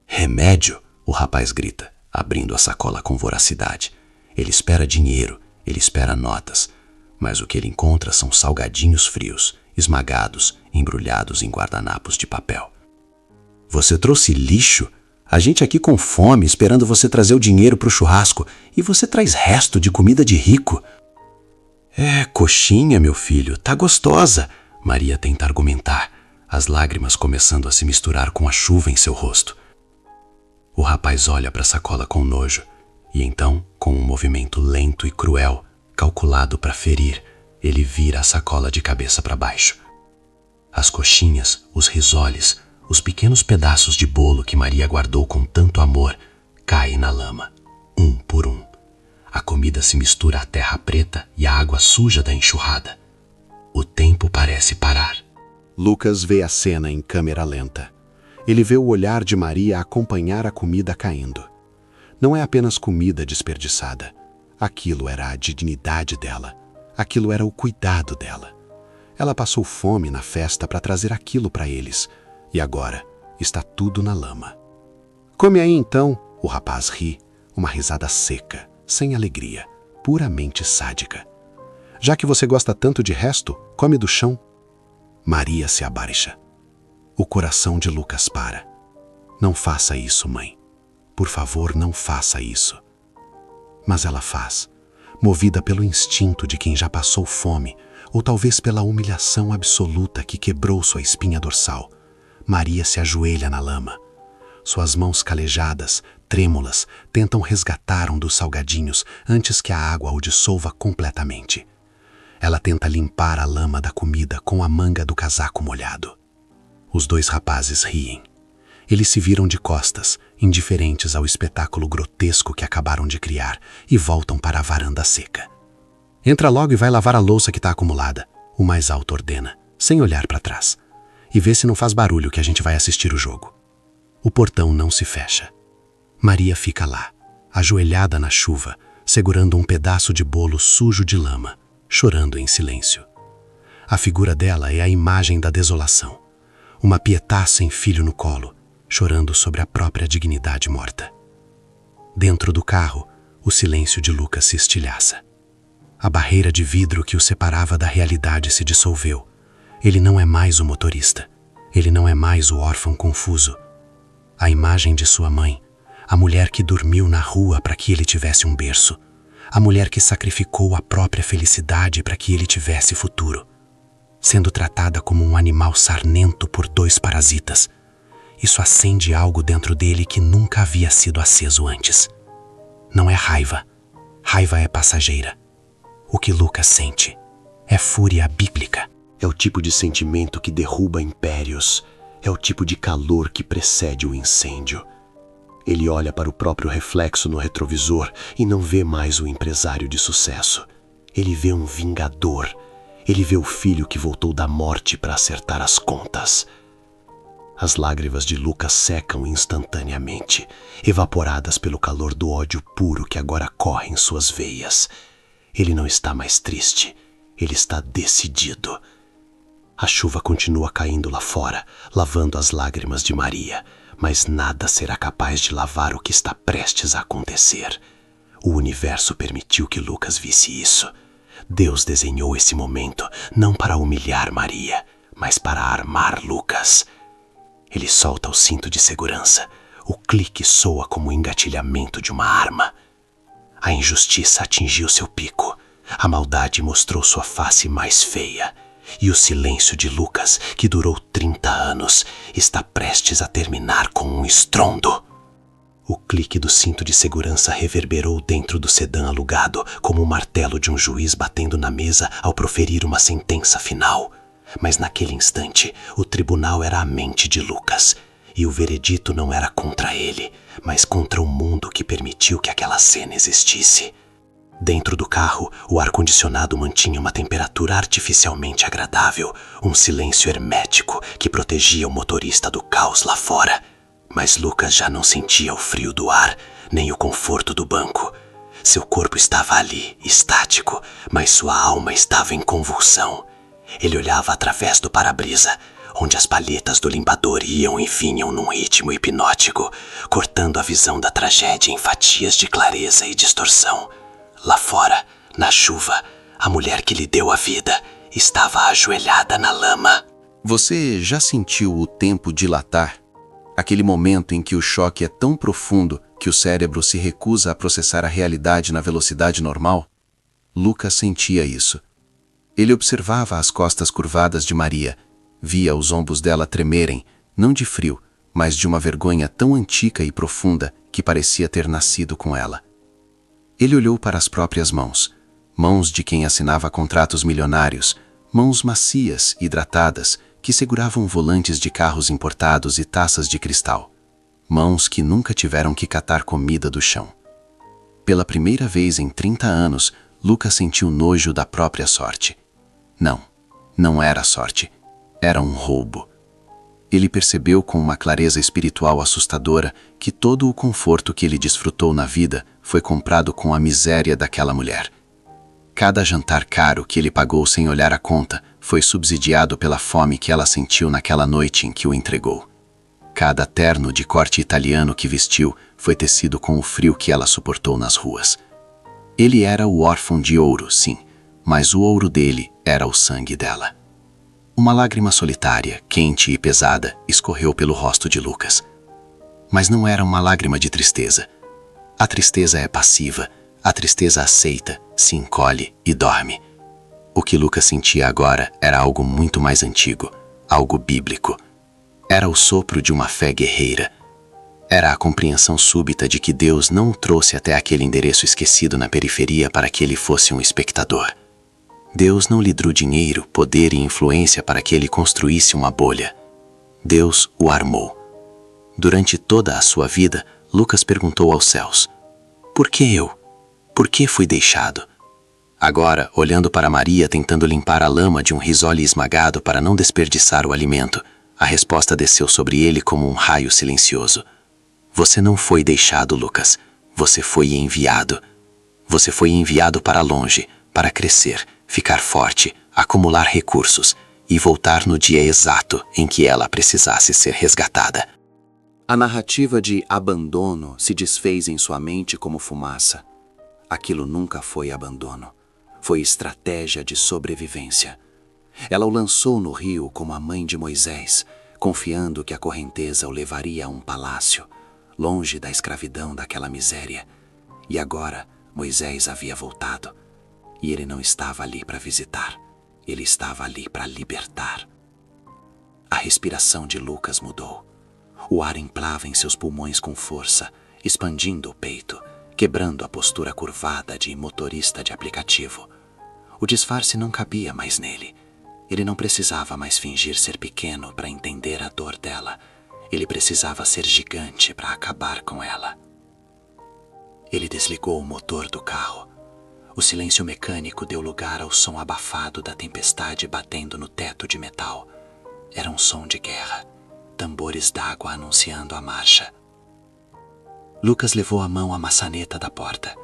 Remédio, o rapaz grita, abrindo a sacola com voracidade. Ele espera dinheiro, ele espera notas. Mas o que ele encontra são salgadinhos frios, esmagados, embrulhados em guardanapos de papel. Você trouxe lixo? A gente aqui com fome, esperando você trazer o dinheiro para o churrasco, e você traz resto de comida de rico. É, coxinha, meu filho, tá gostosa, Maria tenta argumentar, as lágrimas começando a se misturar com a chuva em seu rosto. O rapaz olha para a sacola com nojo, e então, com um movimento lento e cruel, calculado para ferir, ele vira a sacola de cabeça para baixo. As coxinhas, os risoles, os pequenos pedaços de bolo que Maria guardou com tanto amor caem na lama, um por um. A comida se mistura à terra preta e à água suja da enxurrada. O tempo parece parar. Lucas vê a cena em câmera lenta. Ele vê o olhar de Maria acompanhar a comida caindo. Não é apenas comida desperdiçada. Aquilo era a dignidade dela. Aquilo era o cuidado dela. Ela passou fome na festa para trazer aquilo para eles. E agora está tudo na lama. Come aí então, o rapaz ri, uma risada seca, sem alegria, puramente sádica. Já que você gosta tanto de resto, come do chão. Maria se abaixa. O coração de Lucas para. Não faça isso, mãe. Por favor, não faça isso. Mas ela faz, movida pelo instinto de quem já passou fome, ou talvez pela humilhação absoluta que quebrou sua espinha dorsal. Maria se ajoelha na lama. Suas mãos calejadas, trêmulas, tentam resgatar um dos salgadinhos antes que a água o dissolva completamente. Ela tenta limpar a lama da comida com a manga do casaco molhado. Os dois rapazes riem. Eles se viram de costas, indiferentes ao espetáculo grotesco que acabaram de criar, e voltam para a varanda seca. Entra logo e vai lavar a louça que está acumulada, o mais alto ordena, sem olhar para trás. E vê se não faz barulho que a gente vai assistir o jogo. O portão não se fecha. Maria fica lá, ajoelhada na chuva, segurando um pedaço de bolo sujo de lama, chorando em silêncio. A figura dela é a imagem da desolação. Uma pietá sem filho no colo, chorando sobre a própria dignidade morta. Dentro do carro, o silêncio de Lucas se estilhaça. A barreira de vidro que o separava da realidade se dissolveu. Ele não é mais o motorista. Ele não é mais o órfão confuso. A imagem de sua mãe, a mulher que dormiu na rua para que ele tivesse um berço, a mulher que sacrificou a própria felicidade para que ele tivesse futuro, sendo tratada como um animal sarnento por dois parasitas. Isso acende algo dentro dele que nunca havia sido aceso antes. não é raiva. Raiva é passageira. O que Lucas sente é fúria bíblica. É o tipo de sentimento que derruba impérios. É o tipo de calor que precede o incêndio. Ele olha para o próprio reflexo no retrovisor e não vê mais o empresário de sucesso. Ele vê um vingador. Ele vê o filho que voltou da morte para acertar as contas. As lágrimas de Lucas secam instantaneamente, evaporadas pelo calor do ódio puro que agora corre em suas veias. Ele não está mais triste. Ele está decidido. A chuva continua caindo lá fora, lavando as lágrimas de Maria, mas nada será capaz de lavar o que está prestes a acontecer. O universo permitiu que Lucas visse isso. Deus desenhou esse momento não para humilhar Maria, mas para armar Lucas. Ele solta o cinto de segurança. O clique soa como o engatilhamento de uma arma. A injustiça atingiu seu pico. A maldade mostrou sua face mais feia. E o silêncio de Lucas, que durou 30 anos, está prestes a terminar com um estrondo. O clique do cinto de segurança reverberou dentro do sedã alugado, como o martelo de um juiz batendo na mesa ao proferir uma sentença final. Mas naquele instante, o tribunal era a mente de Lucas, e o veredito não era contra ele, mas contra o mundo que permitiu que aquela cena existisse. Dentro do carro, o ar-condicionado mantinha uma temperatura artificialmente agradável, um silêncio hermético que protegia o motorista do caos lá fora. Mas Lucas já não sentia o frio do ar, nem o conforto do banco. Seu corpo estava ali, estático, mas sua alma estava em convulsão. Ele olhava através do para-brisa, onde as palhetas do limpador iam e vinham num ritmo hipnótico, cortando a visão da tragédia em fatias de clareza e distorção. Lá fora, na chuva, a mulher que lhe deu a vida estava ajoelhada na lama. Você já sentiu o tempo dilatar? Aquele momento em que o choque é tão profundo que o cérebro se recusa a processar a realidade na velocidade normal? Lucas sentia isso. Ele observava as costas curvadas de Maria, via os ombros dela tremerem, não de frio, mas de uma vergonha tão antiga e profunda que parecia ter nascido com ela. Ele olhou para as próprias mãos, mãos de quem assinava contratos milionários, mãos macias, hidratadas, que seguravam volantes de carros importados e taças de cristal. Mãos que nunca tiveram que catar comida do chão. Pela primeira vez em 30 anos, Lucas sentiu nojo da própria sorte. Não era sorte. Era um roubo. Ele percebeu com uma clareza espiritual assustadora que todo o conforto que ele desfrutou na vida foi comprado com a miséria daquela mulher. Cada jantar caro que ele pagou sem olhar a conta foi subsidiado pela fome que ela sentiu naquela noite em que o entregou. Cada terno de corte italiano que vestiu foi tecido com o frio que ela suportou nas ruas. Ele era o órfão de ouro, sim, mas o ouro dele era o sangue dela. Uma lágrima solitária, quente e pesada, escorreu pelo rosto de Lucas. Mas não era uma lágrima de tristeza. A tristeza é passiva, a tristeza aceita, se encolhe e dorme. O que Lucas sentia agora era algo muito mais antigo, algo bíblico. Era o sopro de uma fé guerreira. Era a compreensão súbita de que Deus não o trouxe até aquele endereço esquecido na periferia para que ele fosse um espectador. Deus não lhe deu dinheiro, poder e influência para que ele construísse uma bolha. Deus o armou. Durante toda a sua vida, Lucas perguntou aos céus: por que eu? Por que fui deixado? Agora, olhando para Maria tentando limpar a lama de um risole esmagado para não desperdiçar o alimento, a resposta desceu sobre ele como um raio silencioso. Você não foi deixado, Lucas. Você foi enviado. Você foi enviado para longe, para crescer, ficar forte, acumular recursos e voltar no dia exato em que ela precisasse ser resgatada. A narrativa de abandono se desfez em sua mente como fumaça. Aquilo nunca foi abandono. Foi estratégia de sobrevivência. Ela o lançou no rio como a mãe de Moisés, confiando que a correnteza o levaria a um palácio, longe da escravidão daquela miséria. E agora Moisés havia voltado. E ele não estava ali para visitar. Ele estava ali para libertar. A respiração de Lucas mudou. O ar entrava em seus pulmões com força, expandindo o peito, quebrando a postura curvada de motorista de aplicativo. O disfarce não cabia mais nele. Ele não precisava mais fingir ser pequeno para entender a dor dela. Ele precisava ser gigante para acabar com ela. Ele desligou o motor do carro. O silêncio mecânico deu lugar ao som abafado da tempestade batendo no teto de metal. Era um som de guerra, tambores d'água anunciando a marcha. Lucas levou a mão à maçaneta da porta.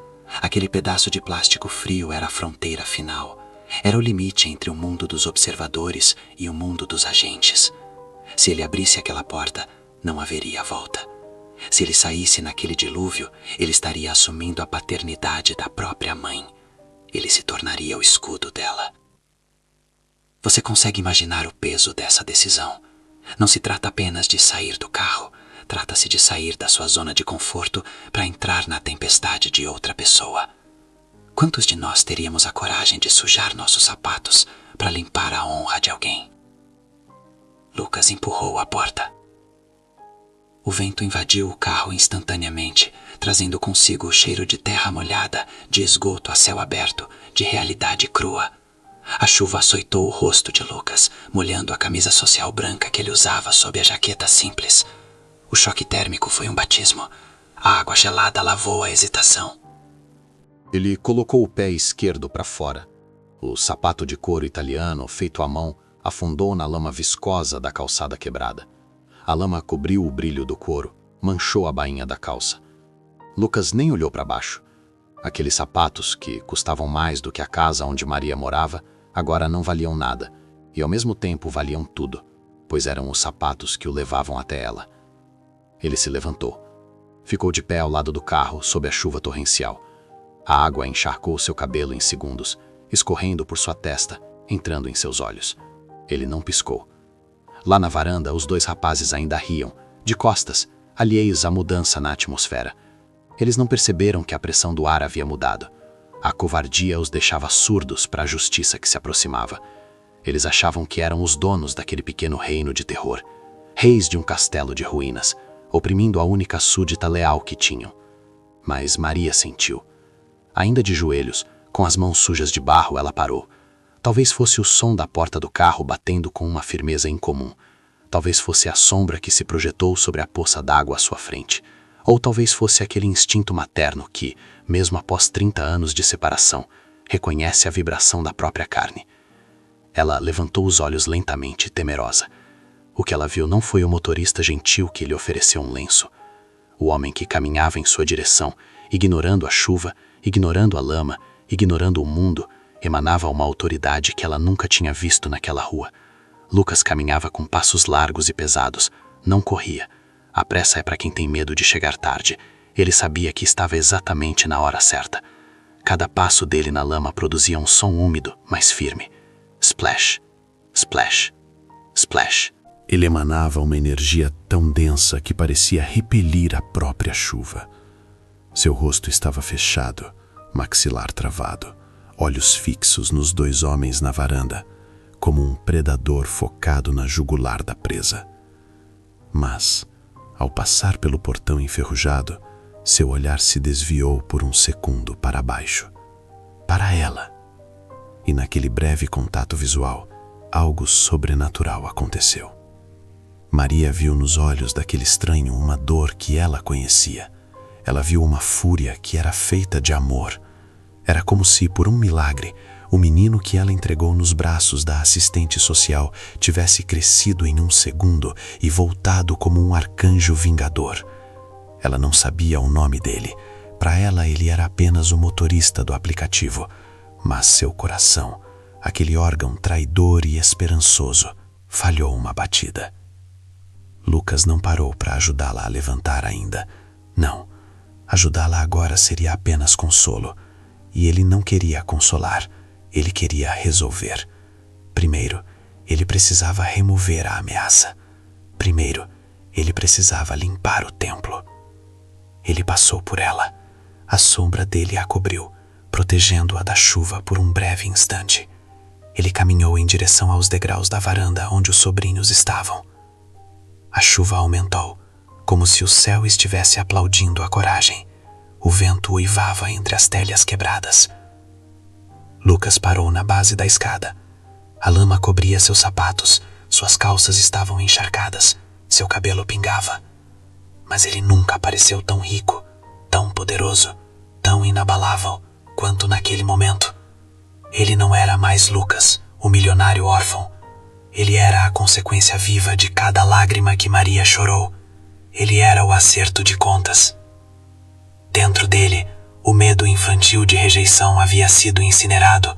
Aquele pedaço de plástico frio era a fronteira final. Era o limite entre o mundo dos observadores e o mundo dos agentes. Se ele abrisse aquela porta, não haveria volta. Se ele saísse naquele dilúvio, ele estaria assumindo a paternidade da própria mãe. Ele se tornaria o escudo dela. Você consegue imaginar o peso dessa decisão? Não se trata apenas de sair do carro. Trata-se de sair da sua zona de conforto para entrar na tempestade de outra pessoa. Quantos de nós teríamos a coragem de sujar nossos sapatos para limpar a honra de alguém? Lucas empurrou a porta. O vento invadiu o carro instantaneamente, trazendo consigo o cheiro de terra molhada, de esgoto a céu aberto, de realidade crua. A chuva açoitou o rosto de Lucas, molhando a camisa social branca que ele usava sob a jaqueta simples. O choque térmico foi um batismo. A água gelada lavou a hesitação. Ele colocou o pé esquerdo para fora. O sapato de couro italiano, feito à mão, afundou na lama viscosa da calçada quebrada. A lama cobriu o brilho do couro, manchou a bainha da calça. Lucas nem olhou para baixo. Aqueles sapatos, que custavam mais do que a casa onde Maria morava, agora não valiam nada, e ao mesmo tempo valiam tudo, pois eram os sapatos que o levavam até ela. Ele se levantou. Ficou de pé ao lado do carro, sob a chuva torrencial. A água encharcou seu cabelo em segundos, escorrendo por sua testa, entrando em seus olhos. Ele não piscou. Lá na varanda, os dois rapazes ainda riam, de costas, alheios à mudança na atmosfera. Eles não perceberam que a pressão do ar havia mudado. A covardia os deixava surdos para a justiça que se aproximava. Eles achavam que eram os donos daquele pequeno reino de terror, reis de um castelo de ruínas, oprimindo a única súdita leal que tinham. Mas Maria sentiu. Ainda de joelhos, com as mãos sujas de barro, ela parou. Talvez fosse o som da porta do carro batendo com uma firmeza incomum. Talvez fosse a sombra que se projetou sobre a poça d'água à sua frente. Ou talvez fosse aquele instinto materno que, mesmo após 30 anos de separação, reconhece a vibração da própria carne. Ela levantou os olhos lentamente, temerosa. O que ela viu não foi o motorista gentil que lhe ofereceu um lenço. O homem que caminhava em sua direção, ignorando a chuva, ignorando a lama, ignorando o mundo, emanava uma autoridade que ela nunca tinha visto naquela rua. Lucas caminhava com passos largos e pesados, não corria. A pressa é para quem tem medo de chegar tarde. Ele sabia que estava exatamente na hora certa. Cada passo dele na lama produzia um som úmido, mas firme. Splash, splash, splash. Ele emanava uma energia tão densa que parecia repelir a própria chuva. Seu rosto estava fechado, maxilar travado, olhos fixos nos dois homens na varanda, como um predador focado na jugular da presa. Mas, ao passar pelo portão enferrujado, seu olhar se desviou por um segundo para baixo, para ela. E naquele breve contato visual, algo sobrenatural aconteceu. Maria viu nos olhos daquele estranho uma dor que ela conhecia. Ela viu uma fúria que era feita de amor. Era como se, por um milagre, o menino que ela entregou nos braços da assistente social tivesse crescido em um segundo e voltado como um arcanjo vingador. Ela não sabia o nome dele. Para ela, ele era apenas o motorista do aplicativo. Mas seu coração, aquele órgão traidor e esperançoso, falhou uma batida. Lucas não parou para ajudá-la a levantar ainda. Não. Ajudá-la agora seria apenas consolo. E ele não queria consolar. Ele queria resolver. Primeiro, ele precisava remover a ameaça. Primeiro, ele precisava limpar o templo. Ele passou por ela. A sombra dele a cobriu, protegendo-a da chuva por um breve instante. Ele caminhou em direção aos degraus da varanda onde os sobrinhos estavam. A chuva aumentou, como se o céu estivesse aplaudindo a coragem. O vento uivava entre as telhas quebradas. Lucas parou na base da escada. A lama cobria seus sapatos, suas calças estavam encharcadas, seu cabelo pingava. Mas ele nunca pareceu tão rico, tão poderoso, tão inabalável quanto naquele momento. Ele não era mais Lucas, o milionário órfão. Ele era a consequência viva de cada lágrima que Maria chorou. Ele era o acerto de contas. Dentro dele, o medo infantil de rejeição havia sido incinerado.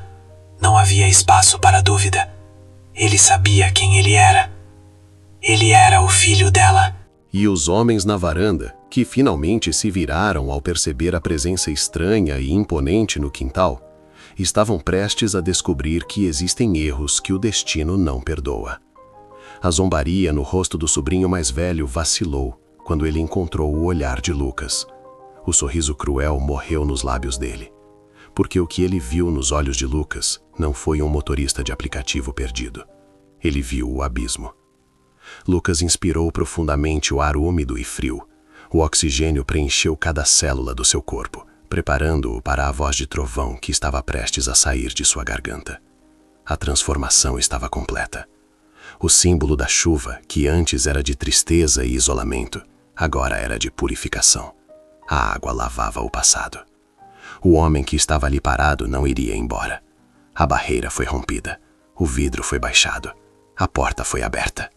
Não havia espaço para dúvida. Ele sabia quem ele era. Ele era o filho dela. E os homens na varanda, que finalmente se viraram ao perceber a presença estranha e imponente no quintal, estavam prestes a descobrir que existem erros que o destino não perdoa. A zombaria no rosto do sobrinho mais velho vacilou quando ele encontrou o olhar de Lucas. O sorriso cruel morreu nos lábios dele, porque o que ele viu nos olhos de Lucas não foi um motorista de aplicativo perdido. Ele viu o abismo. Lucas inspirou profundamente o ar úmido e frio. O oxigênio preencheu cada célula do seu corpo, preparando-o para a voz de trovão que estava prestes a sair de sua garganta. A transformação estava completa. O símbolo da chuva, que antes era de tristeza e isolamento, agora era de purificação. A água lavava o passado. O homem que estava ali parado não iria embora. A barreira foi rompida. O vidro foi baixado. A porta foi aberta.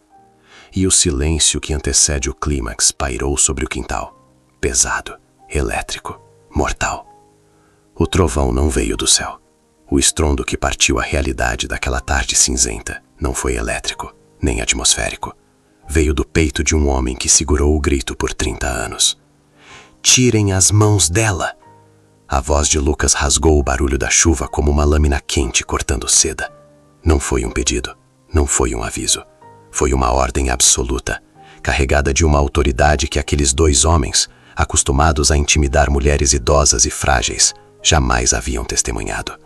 E o silêncio que antecede o clímax pairou sobre o quintal. Pesado, elétrico, mortal. O trovão não veio do céu. O estrondo que partiu a realidade daquela tarde cinzenta não foi elétrico, nem atmosférico. Veio do peito de um homem que segurou o grito por 30 anos. Tirem as mãos dela! A voz de Lucas rasgou o barulho da chuva como uma lâmina quente cortando seda. Não foi um pedido, não foi um aviso. Foi uma ordem absoluta, carregada de uma autoridade que aqueles dois homens, acostumados a intimidar mulheres idosas e frágeis, jamais haviam testemunhado.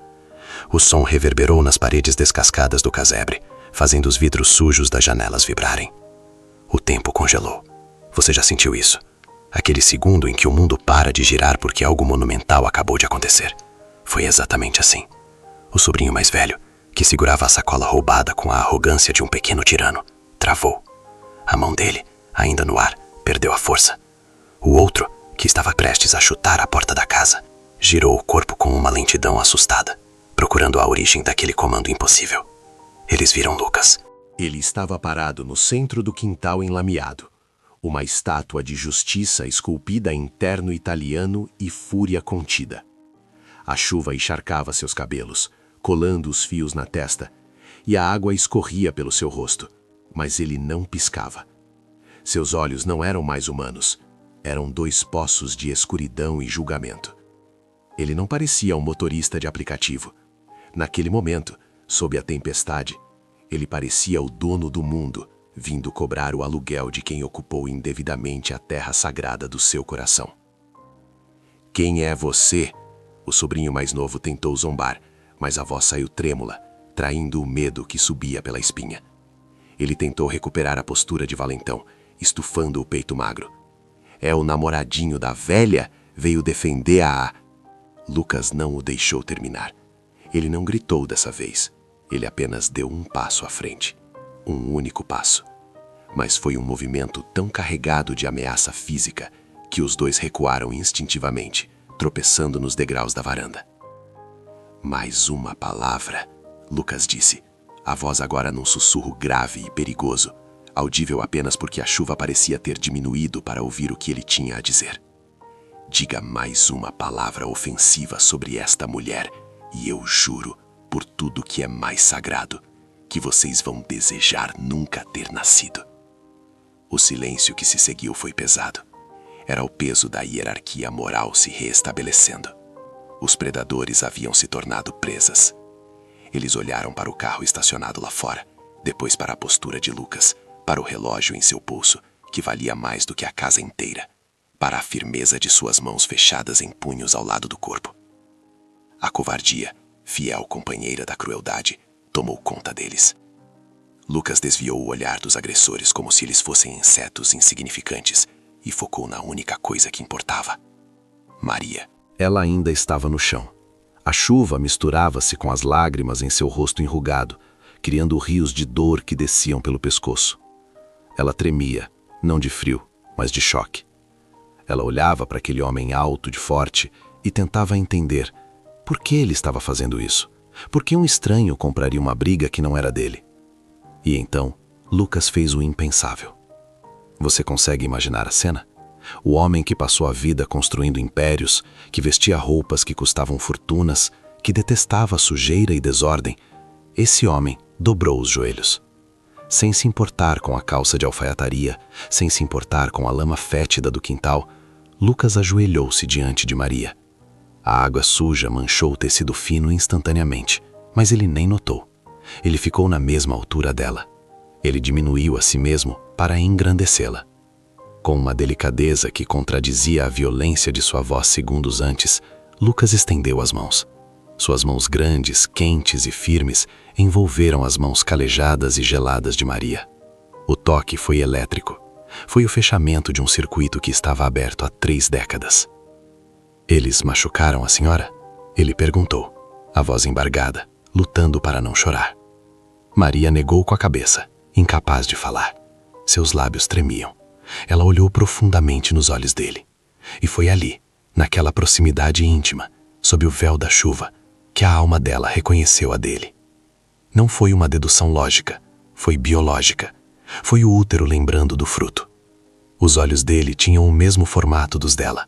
O som reverberou nas paredes descascadas do casebre, fazendo os vidros sujos das janelas vibrarem. O tempo congelou. Você já sentiu isso? Aquele segundo em que o mundo para de girar porque algo monumental acabou de acontecer. Foi exatamente assim. O sobrinho mais velho, que segurava a sacola roubada com a arrogância de um pequeno tirano, travou. A mão dele, ainda no ar, perdeu a força. O outro, que estava prestes a chutar a porta da casa, girou o corpo com uma lentidão assustada, procurando a origem daquele comando impossível. Eles viram Lucas. Ele estava parado no centro do quintal enlameado. Uma estátua de justiça esculpida em terno italiano e fúria contida. A chuva encharcava seus cabelos, colando os fios na testa, e a água escorria pelo seu rosto, mas ele não piscava. Seus olhos não eram mais humanos, eram dois poços de escuridão e julgamento. Ele não parecia um motorista de aplicativo. Naquele momento, sob a tempestade, ele parecia o dono do mundo, vindo cobrar o aluguel de quem ocupou indevidamente a terra sagrada do seu coração. Quem é você? O sobrinho mais novo tentou zombar, mas a voz saiu trêmula, traindo o medo que subia pela espinha. Ele tentou recuperar a postura de valentão, estufando o peito magro. É o namoradinho da velha, veio defender a... Lucas não o deixou terminar. Ele não gritou dessa vez. Ele apenas deu um passo à frente. Um único passo. Mas foi um movimento tão carregado de ameaça física que os dois recuaram instintivamente, tropeçando nos degraus da varanda. Mais uma palavra, Lucas disse, a voz agora num sussurro grave e perigoso, audível apenas porque a chuva parecia ter diminuído para ouvir o que ele tinha a dizer. Diga mais uma palavra ofensiva sobre esta mulher e eu juro, por tudo que é mais sagrado, que vocês vão desejar nunca ter nascido. O silêncio que se seguiu foi pesado. Era o peso da hierarquia moral se reestabelecendo. Os predadores haviam se tornado presas. Eles olharam para o carro estacionado lá fora, depois para a postura de Lucas, para o relógio em seu pulso, que valia mais do que a casa inteira, para a firmeza de suas mãos fechadas em punhos ao lado do corpo. A covardia, fiel companheira da crueldade, tomou conta deles. Lucas desviou o olhar dos agressores como se eles fossem insetos insignificantes e focou na única coisa que importava. Maria. Ela ainda estava no chão. A chuva misturava-se com as lágrimas em seu rosto enrugado, criando rios de dor que desciam pelo pescoço. Ela tremia, não de frio, mas de choque. Ela olhava para aquele homem alto e forte e tentava entender por que ele estava fazendo isso. Por que um estranho compraria uma briga que não era dele? E então, Lucas fez o impensável. Você consegue imaginar a cena? O homem que passou a vida construindo impérios, que vestia roupas que custavam fortunas, que detestava a sujeira e desordem, esse homem dobrou os joelhos. Sem se importar com a calça de alfaiataria, sem se importar com a lama fétida do quintal, Lucas ajoelhou-se diante de Maria. A água suja manchou o tecido fino instantaneamente, mas ele nem notou. Ele ficou na mesma altura dela. Ele diminuiu a si mesmo para engrandecê-la. Com uma delicadeza que contradizia a violência de sua voz segundos antes, Lucas estendeu as mãos. Suas mãos grandes, quentes e firmes envolveram as mãos calejadas e geladas de Maria. O toque foi elétrico. Foi o fechamento de um circuito que estava aberto há 3 décadas. Eles machucaram a senhora? Ele perguntou, a voz embargada, lutando para não chorar. Maria negou com a cabeça, incapaz de falar. Seus lábios tremiam. Ela olhou profundamente nos olhos dele. E foi ali, naquela proximidade íntima, sob o véu da chuva, que a alma dela reconheceu a dele. Não foi uma dedução lógica, foi biológica. Foi o útero lembrando do fruto. Os olhos dele tinham o mesmo formato dos dela.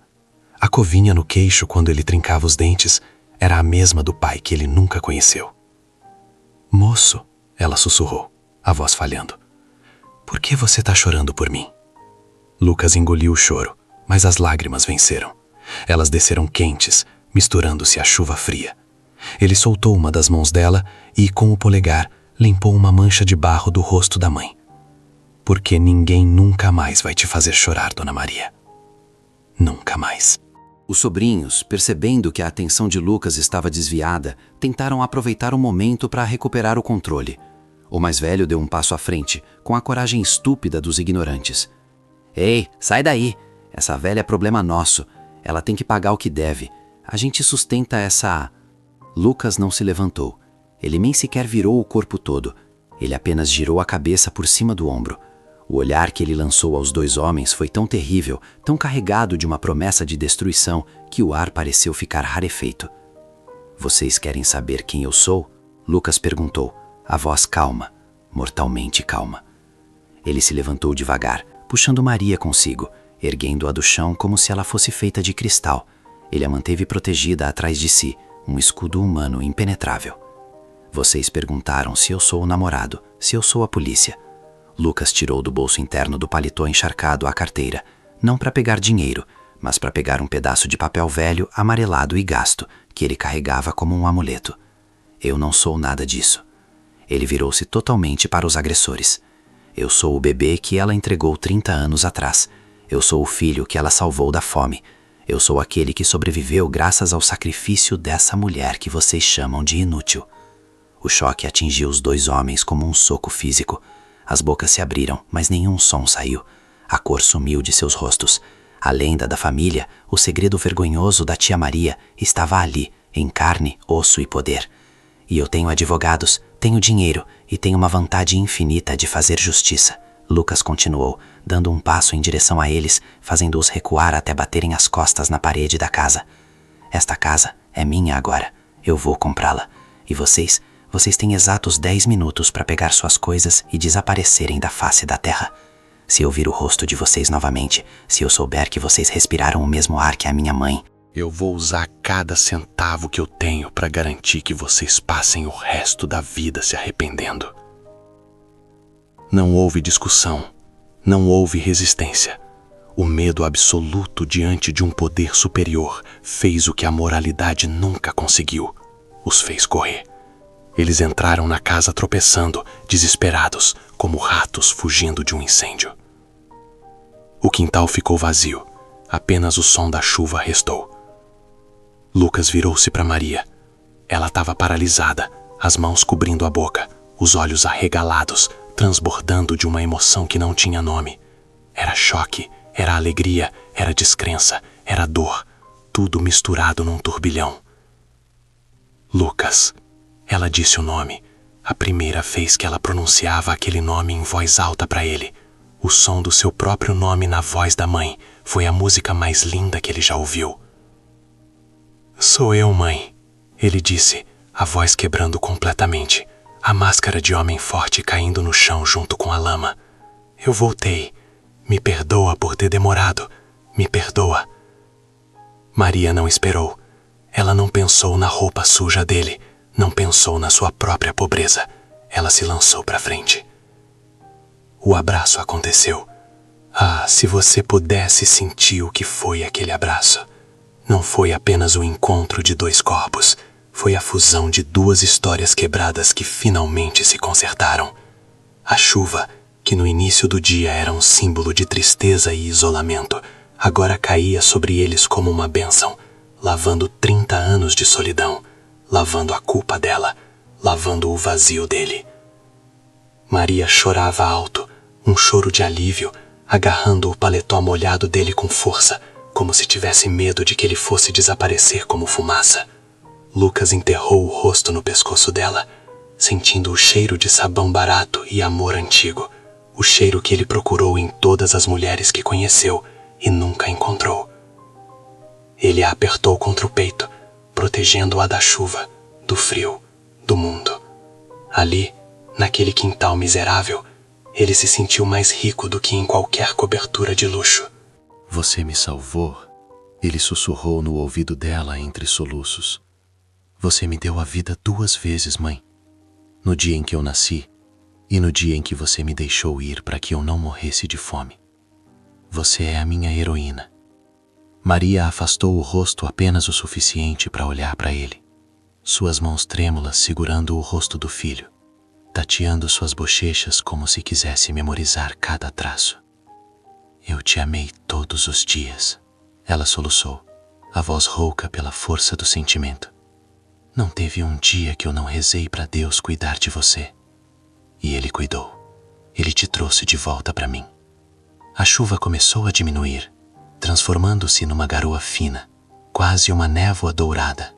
A covinha no queixo quando ele trincava os dentes era a mesma do pai que ele nunca conheceu. Moço, ela sussurrou, a voz falhando. Por que você está chorando por mim? Lucas engoliu o choro, mas as lágrimas venceram. Elas desceram quentes, misturando-se à chuva fria. Ele soltou uma das mãos dela e, com o polegar, limpou uma mancha de barro do rosto da mãe. Porque ninguém nunca mais vai te fazer chorar, Dona Maria. Nunca mais. Os sobrinhos, percebendo que a atenção de Lucas estava desviada, tentaram aproveitar o momento para recuperar o controle. O mais velho deu um passo à frente, com a coragem estúpida dos ignorantes. Ei, sai daí! Essa velha é problema nosso. Ela tem que pagar o que deve. A gente sustenta essa... Lucas não se levantou. Ele nem sequer virou o corpo todo. Ele apenas girou a cabeça por cima do ombro. O olhar que ele lançou aos 2 homens foi tão terrível, tão carregado de uma promessa de destruição, que o ar pareceu ficar rarefeito. Vocês querem saber quem eu sou? Lucas perguntou, a voz calma, mortalmente calma. Ele se levantou devagar, puxando Maria consigo, erguendo-a do chão como se ela fosse feita de cristal. Ele a manteve protegida atrás de si, um escudo humano impenetrável. Vocês perguntaram se eu sou o namorado, se eu sou a polícia. Lucas tirou do bolso interno do paletó encharcado a carteira, não para pegar dinheiro, mas para pegar um pedaço de papel velho, amarelado e gasto, que ele carregava como um amuleto. Eu não sou nada disso. Ele virou-se totalmente para os agressores. Eu sou o bebê que ela entregou 30 anos atrás. Eu sou o filho que ela salvou da fome. Eu sou aquele que sobreviveu graças ao sacrifício dessa mulher que vocês chamam de inútil. O choque atingiu os 2 homens como um soco físico. As bocas se abriram, mas nenhum som saiu. A cor sumiu de seus rostos. A lenda da família, o segredo vergonhoso da tia Maria, estava ali, em carne, osso e poder. E eu tenho advogados, tenho dinheiro e tenho uma vontade infinita de fazer justiça. Lucas continuou, dando um passo em direção a eles, fazendo-os recuar até baterem as costas na parede da casa. Esta casa é minha agora. Eu vou comprá-la. E vocês têm exatos 10 minutos para pegar suas coisas e desaparecerem da face da terra. Se eu vir o rosto de vocês novamente, se eu souber que vocês respiraram o mesmo ar que a minha mãe, eu vou usar cada centavo que eu tenho para garantir que vocês passem o resto da vida se arrependendo. Não houve discussão, não houve resistência. O medo absoluto diante de um poder superior fez o que a moralidade nunca conseguiu. Os fez correr. Eles entraram na casa tropeçando, desesperados, como ratos fugindo de um incêndio. O quintal ficou vazio. Apenas o som da chuva restou. Lucas virou-se para Maria. Ela estava paralisada, as mãos cobrindo a boca, os olhos arregalados, transbordando de uma emoção que não tinha nome. Era choque, era alegria, era descrença, era dor. tudo misturado num turbilhão. Lucas. Ela disse o nome, a primeira vez que ela pronunciava aquele nome em voz alta para ele. O som do seu próprio nome na voz da mãe foi a música mais linda que ele já ouviu. Sou eu, mãe, ele disse, a voz quebrando completamente, a máscara de homem forte caindo no chão junto com a lama. Eu voltei. Me perdoa por ter demorado. Me perdoa. Maria não esperou. Ela não pensou na roupa suja dele, não pensou na sua própria pobreza. Ela se lançou para frente. O abraço aconteceu. Ah, se você pudesse sentir o que foi aquele abraço. Não foi apenas o encontro de dois corpos, foi a fusão de duas histórias quebradas que finalmente se consertaram. A chuva, que no início do dia era um símbolo de tristeza e isolamento, agora caía sobre eles como uma bênção, lavando 30 anos de solidão, lavando a culpa dela, lavando o vazio dele. Maria chorava alto, um choro de alívio, agarrando o paletó molhado dele com força, como se tivesse medo de que ele fosse desaparecer como fumaça. Lucas enterrou o rosto no pescoço dela, sentindo o cheiro de sabão barato e amor antigo, o cheiro que ele procurou em todas as mulheres que conheceu e nunca encontrou. Ele a apertou contra o peito, protegendo-a da chuva, do frio, do mundo. Ali, naquele quintal miserável, ele se sentiu mais rico do que em qualquer cobertura de luxo. Você me salvou, ele sussurrou no ouvido dela entre soluços. Você me deu a vida 2 vezes, mãe. No dia em que eu nasci e no dia em que você me deixou ir para que eu não morresse de fome. Você é a minha heroína. Maria afastou o rosto apenas o suficiente para olhar para ele. Suas mãos trêmulas segurando o rosto do filho, tateando suas bochechas como se quisesse memorizar cada traço. Eu te amei todos os dias, ela soluçou, a voz rouca pela força do sentimento. Não teve um dia que eu não rezei para Deus cuidar de você. E Ele cuidou. Ele te trouxe de volta para mim. A chuva começou a diminuir, transformando-se numa garoa fina, quase uma névoa dourada,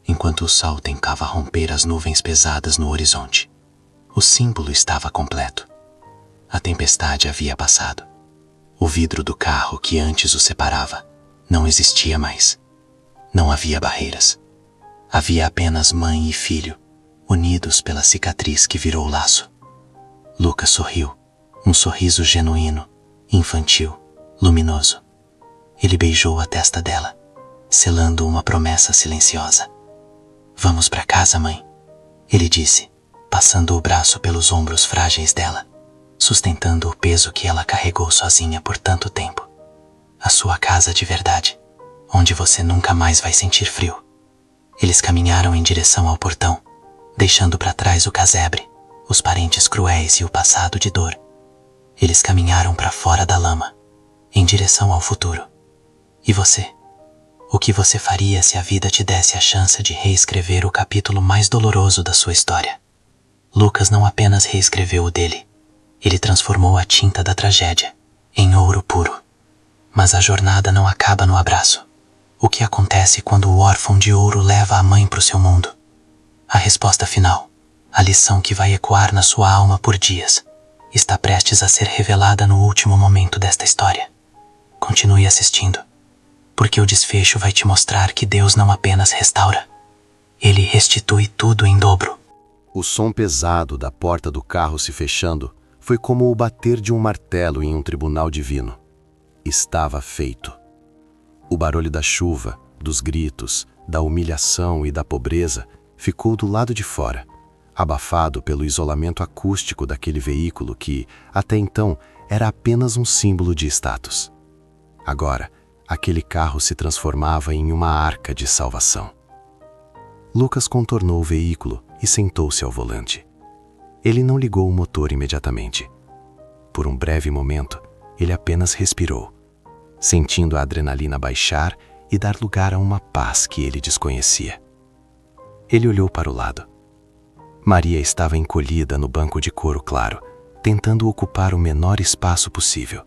enquanto o sol tentava romper as nuvens pesadas no horizonte. O símbolo estava completo. A tempestade havia passado. O vidro do carro que antes o separava não existia mais. Não havia barreiras. Havia apenas mãe e filho, unidos pela cicatriz que virou laço. Lucas sorriu, um sorriso genuíno, infantil, luminoso. Ele beijou a testa dela, selando uma promessa silenciosa. Vamos para casa, mãe, ele disse, passando o braço pelos ombros frágeis dela, sustentando o peso que ela carregou sozinha por tanto tempo. A sua casa de verdade, onde você nunca mais vai sentir frio. Eles caminharam em direção ao portão, deixando para trás o casebre, os parentes cruéis e o passado de dor. Eles caminharam para fora da lama, em direção ao futuro. E você? O que você faria se a vida te desse a chance de reescrever o capítulo mais doloroso da sua história? Lucas não apenas reescreveu o dele, ele transformou a tinta da tragédia em ouro puro. Mas a jornada não acaba no abraço. O que acontece quando o órfão de ouro leva a mãe para o seu mundo? A resposta final, a lição que vai ecoar na sua alma por dias, está prestes a ser revelada no último momento desta história. Continue assistindo, porque o desfecho vai te mostrar que Deus não apenas restaura, Ele restitui tudo em dobro. O som pesado da porta do carro se fechando foi como o bater de um martelo em um tribunal divino. Estava feito. O barulho da chuva, dos gritos, da humilhação e da pobreza ficou do lado de fora, abafado pelo isolamento acústico daquele veículo que, até então, era apenas um símbolo de status. Agora, aquele carro se transformava em uma arca de salvação. Lucas contornou o veículo e sentou-se ao volante. Ele não ligou o motor imediatamente. Por um breve momento, ele apenas respirou, sentindo a adrenalina baixar e dar lugar a uma paz que ele desconhecia. Ele olhou para o lado. Maria estava encolhida no banco de couro claro, tentando ocupar o menor espaço possível.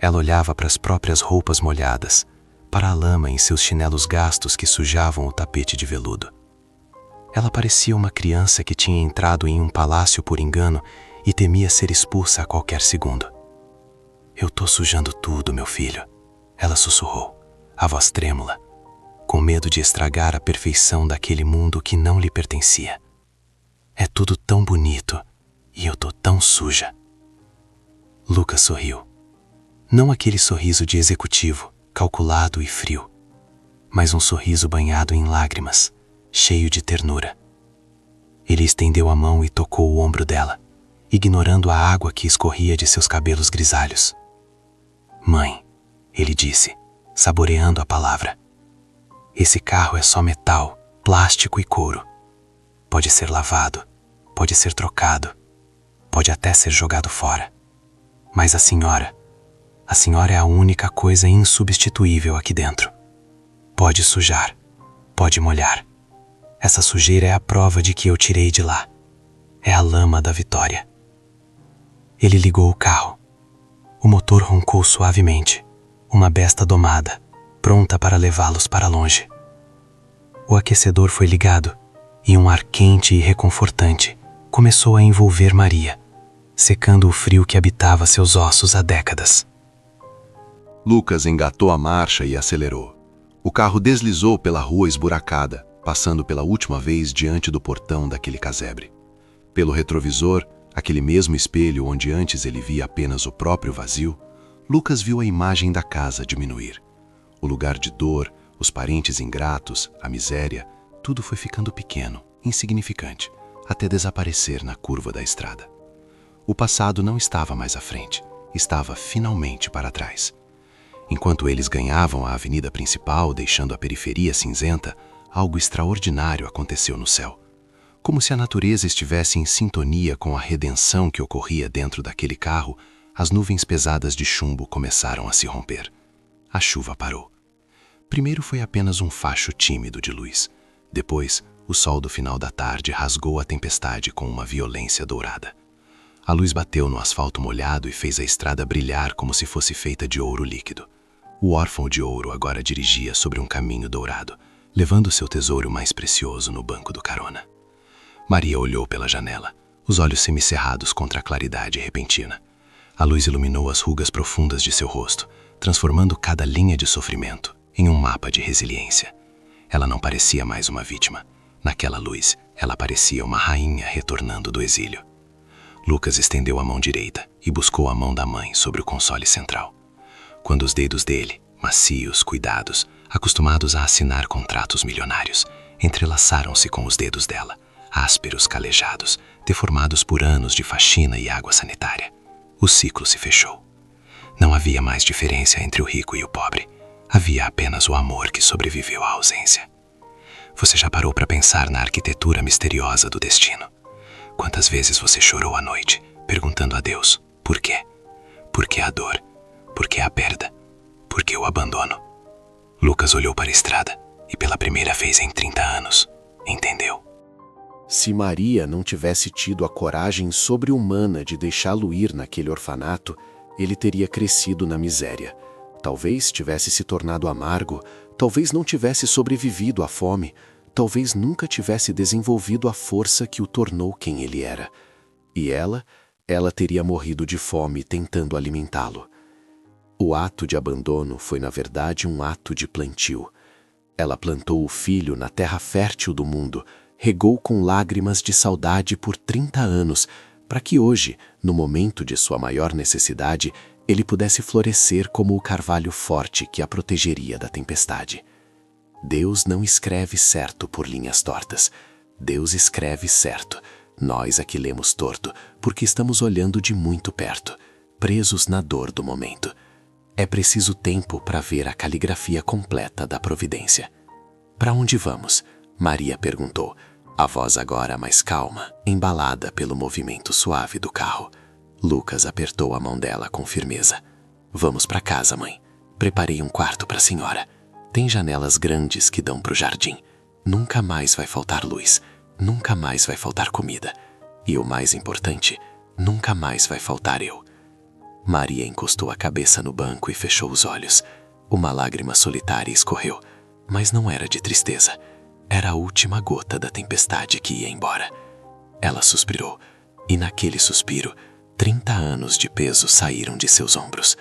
Ela olhava para as próprias roupas molhadas, para a lama em seus chinelos gastos que sujavam o tapete de veludo. Ela parecia uma criança que tinha entrado em um palácio por engano e temia ser expulsa a qualquer segundo. "Eu tô sujando tudo, meu filho", ela sussurrou, a voz trêmula, com medo de estragar a perfeição daquele mundo que não lhe pertencia. "É tudo tão bonito e eu tô tão suja." Lucas sorriu. Não aquele sorriso de executivo, calculado e frio, mas um sorriso banhado em lágrimas, cheio de ternura. Ele estendeu a mão e tocou o ombro dela, ignorando a água que escorria de seus cabelos grisalhos. "Mãe", ele disse, saboreando a palavra, "esse carro é só metal, plástico e couro. Pode ser lavado, pode ser trocado, pode até ser jogado fora. Mas a senhora é a única coisa insubstituível aqui dentro. Pode sujar, pode molhar. Essa sujeira é a prova de que eu tirei de lá. É a lama da vitória." Ele ligou o carro. O motor roncou suavemente, uma besta domada, pronta para levá-los para longe. O aquecedor foi ligado e um ar quente e reconfortante começou a envolver Maria, secando o frio que habitava seus ossos há décadas. Lucas engatou a marcha e acelerou. O carro deslizou pela rua esburacada, passando pela última vez diante do portão daquele casebre. Pelo retrovisor, aquele mesmo espelho onde antes ele via apenas o próprio vazio, Lucas viu a imagem da casa diminuir. O lugar de dor, os parentes ingratos, a miséria, tudo foi ficando pequeno, insignificante, até desaparecer na curva da estrada. O passado não estava mais à frente, estava finalmente para trás. Enquanto eles ganhavam a avenida principal, deixando a periferia cinzenta, algo extraordinário aconteceu no céu. Como se a natureza estivesse em sintonia com a redenção que ocorria dentro daquele carro, as nuvens pesadas de chumbo começaram a se romper. A chuva parou. Primeiro foi apenas um facho tímido de luz. Depois, o sol do final da tarde rasgou a tempestade com uma violência dourada. A luz bateu no asfalto molhado e fez a estrada brilhar como se fosse feita de ouro líquido. O órfão de ouro agora dirigia sobre um caminho dourado, levando seu tesouro mais precioso no banco do carona. Maria olhou pela janela, os olhos semicerrados contra a claridade repentina. A luz iluminou as rugas profundas de seu rosto, transformando cada linha de sofrimento em um mapa de resiliência. Ela não parecia mais uma vítima. Naquela luz, ela parecia uma rainha retornando do exílio. Lucas estendeu a mão direita e buscou a mão da mãe sobre o console central. Quando os dedos dele, macios, cuidados, acostumados a assinar contratos milionários, entrelaçaram-se com os dedos dela, ásperos, calejados, deformados por anos de faxina e água sanitária, o ciclo se fechou. Não havia mais diferença entre o rico e o pobre. Havia apenas o amor que sobreviveu à ausência. Você já parou para pensar na arquitetura misteriosa do destino? Quantas vezes você chorou à noite, perguntando a Deus, por quê? Por que a dor? Por que a perda? Por que o abandono? Lucas olhou para a estrada e pela primeira vez em 30 anos, entendeu. Se Maria não tivesse tido a coragem sobre-humana de deixá-lo ir naquele orfanato, ele teria crescido na miséria. Talvez tivesse se tornado amargo, talvez não tivesse sobrevivido à fome, talvez nunca tivesse desenvolvido a força que o tornou quem ele era. E ela teria morrido de fome tentando alimentá-lo. O ato de abandono foi, na verdade, um ato de plantio. Ela plantou o filho na terra fértil do mundo, regou com lágrimas de saudade por 30 anos, para que hoje, no momento de sua maior necessidade, ele pudesse florescer como o carvalho forte que a protegeria da tempestade. Deus não escreve certo por linhas tortas. Deus escreve certo. Nós é que lemos torto, porque estamos olhando de muito perto, presos na dor do momento. É preciso tempo para ver a caligrafia completa da providência. "Para onde vamos?" Maria perguntou, a voz agora mais calma, embalada pelo movimento suave do carro. Lucas apertou a mão dela com firmeza. "Vamos para casa, mãe. Preparei um quarto para a senhora. Tem janelas grandes que dão para o jardim. Nunca mais vai faltar luz. Nunca mais vai faltar comida. E o mais importante, nunca mais vai faltar eu." Maria encostou a cabeça no banco e fechou os olhos. Uma lágrima solitária escorreu, mas não era de tristeza. Era a última gota da tempestade que ia embora. Ela suspirou, e naquele suspiro, 30 anos de peso saíram de seus ombros.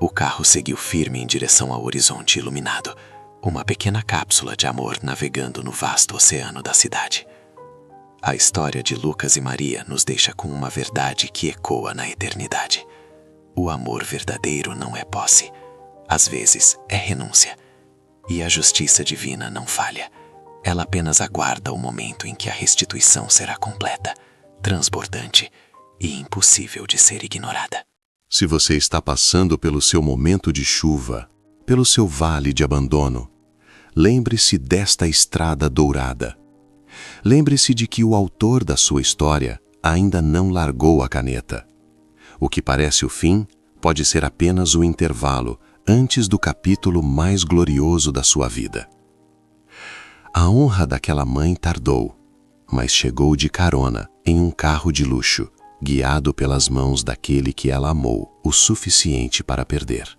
O carro seguiu firme em direção ao horizonte iluminado, uma pequena cápsula de amor navegando no vasto oceano da cidade. A história de Lucas e Maria nos deixa com uma verdade que ecoa na eternidade. O amor verdadeiro não é posse, às vezes é renúncia. E a justiça divina não falha. Ela apenas aguarda o momento em que a restituição será completa, transbordante e impossível de ser ignorada. Se você está passando pelo seu momento de chuva, pelo seu vale de abandono, lembre-se desta estrada dourada. Lembre-se de que o autor da sua história ainda não largou a caneta. O que parece o fim pode ser apenas o intervalo antes do capítulo mais glorioso da sua vida. A honra daquela mãe tardou, mas chegou de carona em um carro de luxo, guiado pelas mãos daquele que ela amou o suficiente para perder.